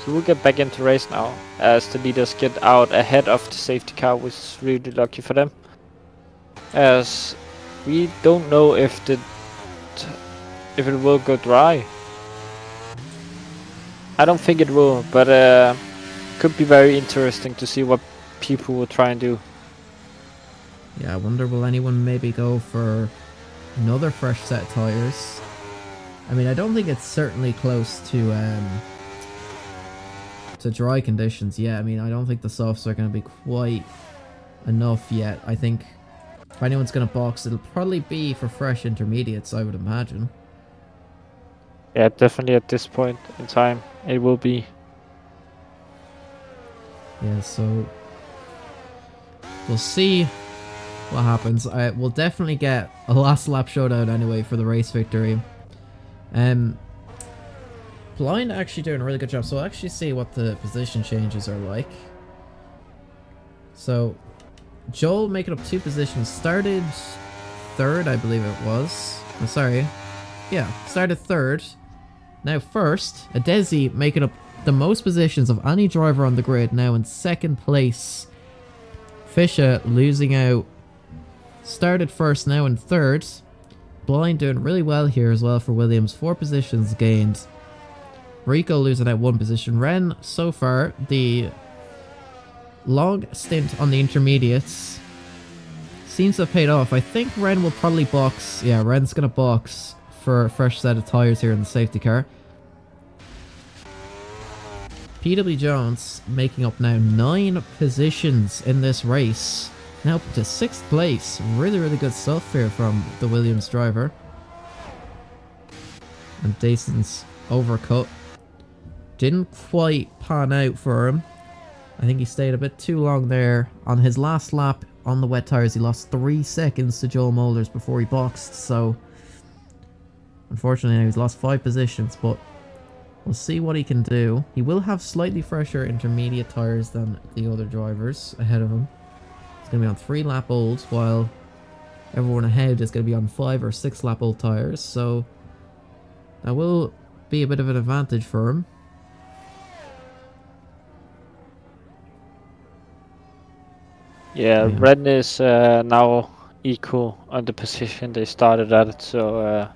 He will get back into race now as the leaders get out ahead of the safety car, which is really lucky for them. As we don't know if it will go dry. I don't think it will, but could be very interesting to see what people will try and do. Yeah, I wonder will anyone maybe go for another fresh set of tires. I mean, I don't think it's certainly close to dry conditions yet. I mean, I don't think the softs are going to be quite enough yet. I think if anyone's going to box, it'll probably be for fresh intermediates, I would imagine. Yeah, definitely at this point in time, it will be. Yeah, so we'll see what happens. We'll definitely get a last lap showdown anyway for the race victory. Blind actually doing a really good job, so I'll actually see what the position changes are like. So Joel making up 2 positions, started 3rd, I believe it was. I'm sorry. Yeah, started 3rd. Now 1st, Desi making up the most positions of any driver on the grid, now in 2nd place. Fisher losing out. Started 1st, now in 3rd. Blind doing really well here as well for Williams. 4 positions gained. Rico losing out 1 position. Ren, so far, the long stint on the intermediates seems to have paid off. I think Ren will probably box. Yeah, Ren's going to box for a fresh set of tyres here in the safety car. PW Jones making up now 9 positions in this race. Now up to 6th place. Really, really good stuff here from the Williams driver. And Dason's overcut didn't quite pan out for him. I think he stayed a bit too long there. On his last lap on the wet tyres, he lost 3 seconds to Joel Mulders before he boxed. So, unfortunately, he's lost 5 positions, but we'll see what he can do. He will have slightly fresher intermediate tyres than the other drivers ahead of him. He's going to be on 3 lap olds, while everyone ahead is going to be on 5 or 6 lap old tyres. So, that will be a bit of an advantage for him. Yeah, Ren is now equal on the position they started at. So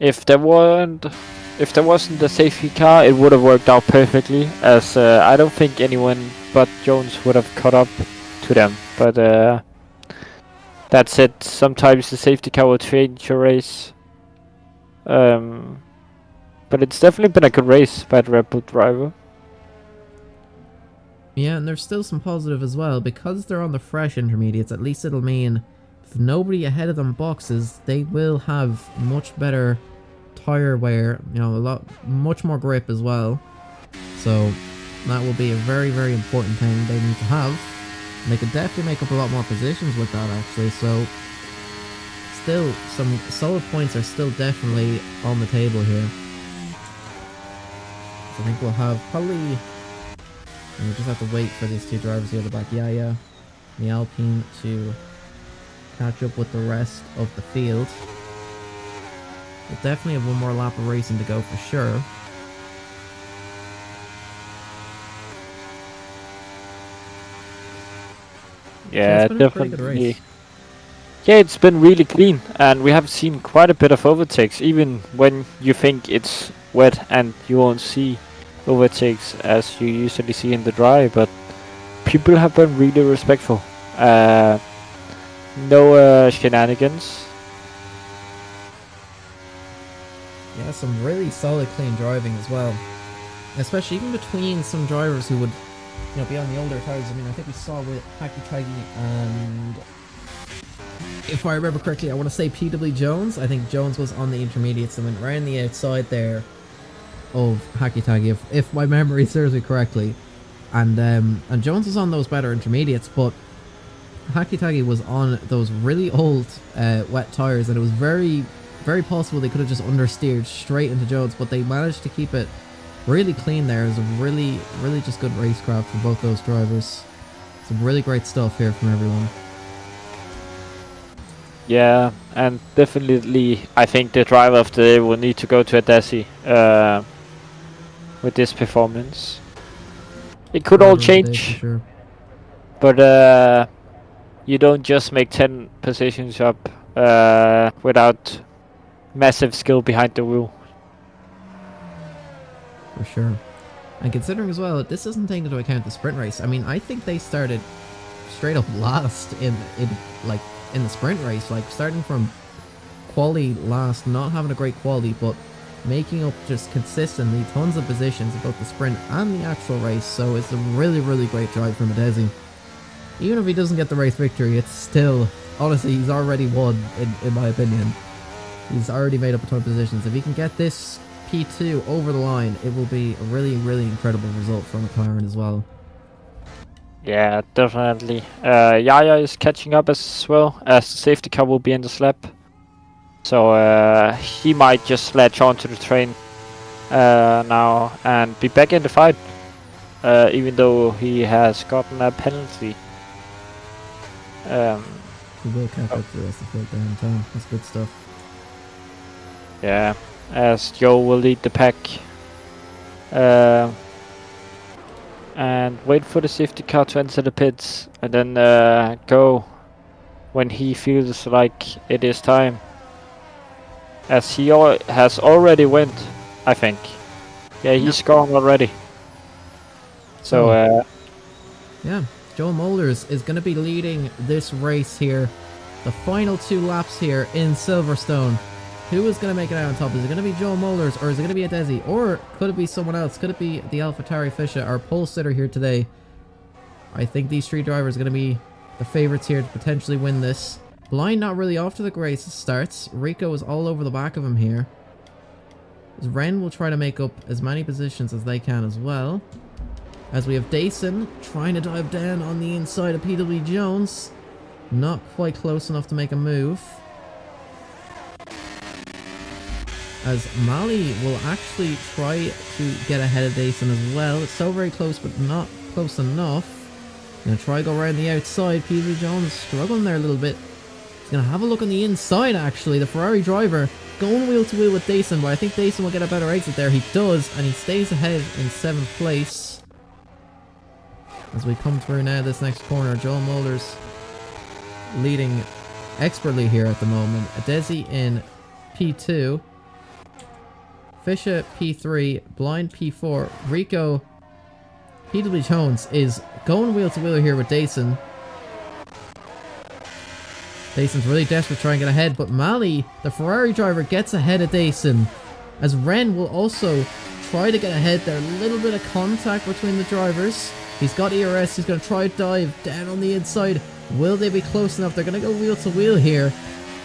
if there wasn't the safety car, it would have worked out perfectly. As I don't think anyone but Jones would have caught up to them. But that's it. Sometimes the safety car will change your race. Um, but it's definitely been a good race by the Red Bull driver. Yeah, and there's still some positive as well. Because they're on the fresh intermediates, at least it'll mean if nobody ahead of them boxes, they will have much better tire wear, you know, much more grip as well. So that will be a very, very important thing they need to have. And they could definitely make up a lot more positions with that, actually. So still, some solid points are still definitely on the table here. So I think we'll have probably... And we just have to wait for these two drivers here at the back, Yaya and the Alpine, to catch up with the rest of the field. We'll definitely have one more lap of racing to go for sure. Yeah, so it's been a pretty good definitely. race. Yeah, it's been really clean, and we have seen quite a bit of overtakes, even when you think it's wet and you won't see overtakes as you usually see in the dry, but people have been really respectful. No shenanigans. Yeah, some really solid clean driving as well. Especially even between some drivers who would, you know, be on the older tires. I mean, I think we saw with Hakitagi and, if I remember correctly, I want to say PW Jones. I think Jones was on the intermediates and went around the outside there of Hakitagi, if my memory serves me correctly. And Jones was on those better intermediates, but Hakitagi was on those really old wet tires, and it was very, very possible they could have just understeered straight into Jones, but they managed to keep it really clean there. It was a really, really just good racecraft from both those drivers. Some really great stuff here from everyone. Yeah, and definitely I think the driver of the day will need to go to a Desi with this performance. It could all change, Sure. but you don't just make 10 positions up without massive skill behind the wheel. For sure. And considering as well, this isn't taking into account the sprint race. I mean, I think they started straight up last in the sprint race, like starting from quali last, not having a great quality, but making up just consistently tons of positions in both the sprint and the actual race. So it's a really, really great drive from Adesi. Even if he doesn't get the race victory, it's still, honestly, he's already won, in my opinion. He's already made up a ton of positions. If he can get this P2 over the line, it will be a really, really incredible result for McLaren as well. Yeah, definitely. Yaya is catching up as well, as the safety car will be in the slap. So he might just latch onto the train now and be back in the fight, even though he has gotten a penalty. He will catch up to the rest of the field there in time. That's good stuff. Yeah, as Joe will lead the pack. And wait for the safety car to enter the pits, and then go when he feels like it is time. As he has already went, I think. Yeah, he's gone already. So, yeah, Joe Molders is going to be leading this race here. The final 2 laps here in Silverstone. Who is going to make it out on top? Is it going to be Joe Molders, or is it going to be a Desi? Or could it be someone else? Could it be the AlphaTauri Fischer, our pole sitter here today? I think these 3 drivers are going to be the favourites here to potentially win this. Blind not really off to the race starts. Rico is all over the back of him here. As Ren will try to make up as many positions as they can as well. As we have Dayson trying to dive down on the inside of PW Jones. Not quite close enough to make a move. As Mali will actually try to get ahead of Dayson as well. It's so very close, but not close enough. Gonna try to go around the outside. PW Jones struggling there a little bit. He's gonna have a look on the inside actually. The Ferrari driver going wheel to wheel with Dayson, but I think Dayson will get a better exit there. He does, and he stays ahead in 7th place. As we come through now this next corner, Joel Molders leading expertly here at the moment. Adesi in P2. Fischer P3, Blind P4, Rico, PW Jones is going wheel to wheel here with Dayson. Dason's really desperate to try and get ahead, but Mali, the Ferrari driver, gets ahead of Dason. As Ren will also try to get ahead there. A little bit of contact between the drivers. He's got ERS. He's going to try to dive down on the inside. Will they be close enough? They're going to go wheel to wheel here.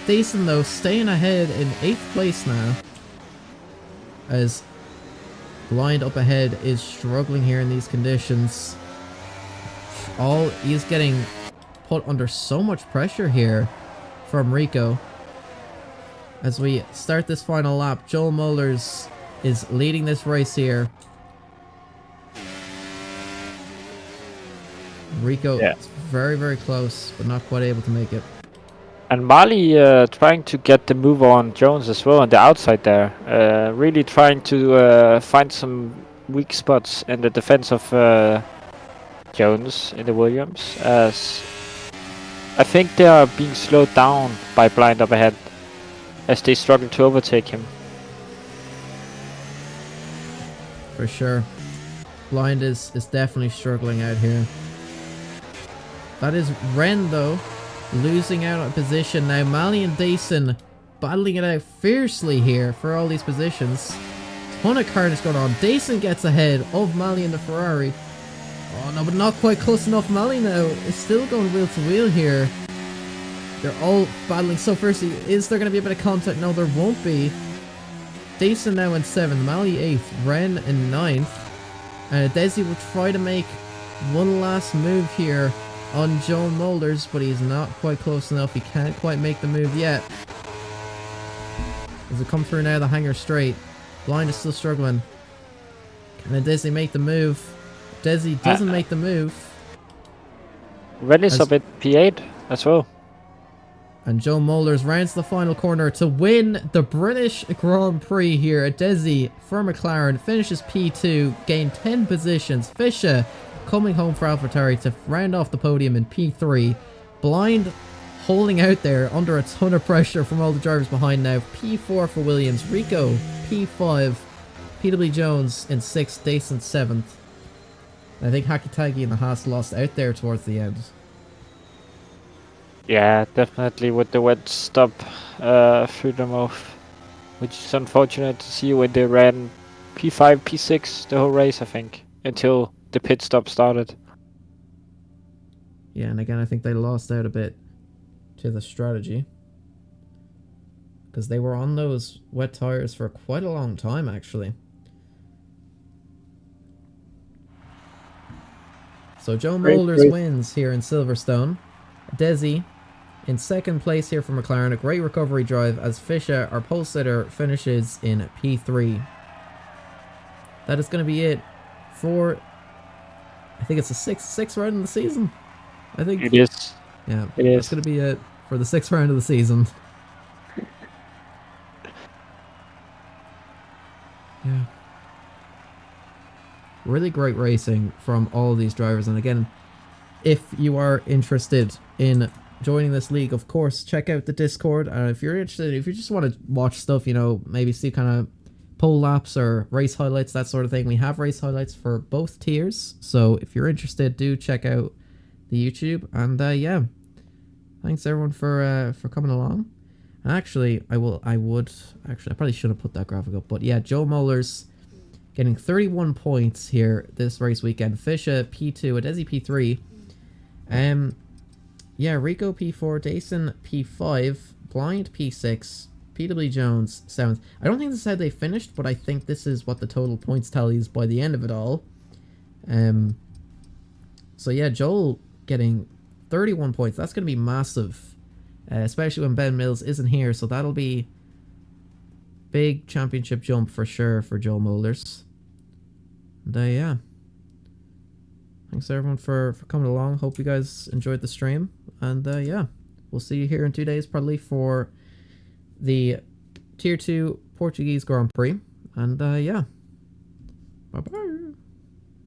Dason, though, staying ahead in 8th place now. As Blind up ahead is struggling here in these conditions. He's getting put under so much pressure here from Rico. As we start this final lap, Joel Mullers is leading this race here. Rico is very, very close, but not quite able to make it. And Mali trying to get the move on Jones as well on the outside there. Really trying to find some weak spots in the defense of Jones in the Williams. As I think they are being slowed down by Blind up ahead as they struggle to overtake him. For sure. Blind is definitely struggling out here. That is Ren, though, losing out on position. Now Mali and Dason battling it out fiercely here for all these positions. Ton of carnage going on. Dason gets ahead of Mali and the Ferrari. Oh no, but not quite close enough. Mali now is still going wheel to wheel here. They're all battling. So firstly, is there going to be a bit of contact? No, there won't be. Dason now in 7th, Mali 8th, Ren in 9th. Desi will try to make one last move here on Joel Mulders, but he's not quite close enough. He can't quite make the move yet. As it comes through now, the hanger straight. Blind is still struggling. Can Desi make the move? Desi doesn't make the move. Ren is a bit P8 as well. And Joe Mulders rounds the final corner to win the British Grand Prix here. Desi for McLaren finishes P2, gained 10 positions. Fischer coming home for AlphaTauri to round off the podium in P3. Blind holding out there under a ton of pressure from all the drivers behind now. P4 for Williams. Rico P5. PW Jones in 6th. Dason 7th. I think Hakitagi and the Haas lost out there towards the end. Yeah, definitely with the wet stop threw them off. Which is unfortunate to see when they ran P5, P6 the whole race, I think. Until the pit stop started. Yeah, and again, I think they lost out a bit to the strategy. Because they were on those wet tires for quite a long time, actually. So Joe Mulders wins here in Silverstone. Desi in 2nd place here for McLaren. A great recovery drive as Fischer, our pole sitter, finishes in P3. That is going to be it for, I think it's the sixth round of the season. I think it is. Yeah, that's going to be it for the 6th round of the season. Yeah. Really great racing from all of these drivers. And again, if you are interested in joining this league, of course, check out the Discord. If you're interested, if you just want to watch stuff, you know, maybe see kind of pole laps or race highlights, that sort of thing, we have race highlights for both tiers. So if you're interested, do check out the YouTube. And yeah, thanks everyone for coming along. And actually, I probably should have put that graphic up, but yeah, Joe Mullers getting 31 points here this race weekend. Fischer P2, Adesi P3. Yeah, Rico P4, Dason P5, Blind P6, PW Jones 7th. I don't think this is how they finished, but I think this is what the total points tally is by the end of it all. So yeah, Joel getting 31 points. That's going to be massive, especially when Ben Mills isn't here. So that'll be big championship jump for sure for Joel Mulders. And yeah, thanks everyone for coming along. Hope you guys enjoyed the stream. And yeah, we'll see you here in 2 days probably for the Tier 2 Portuguese Grand Prix. And yeah, bye bye.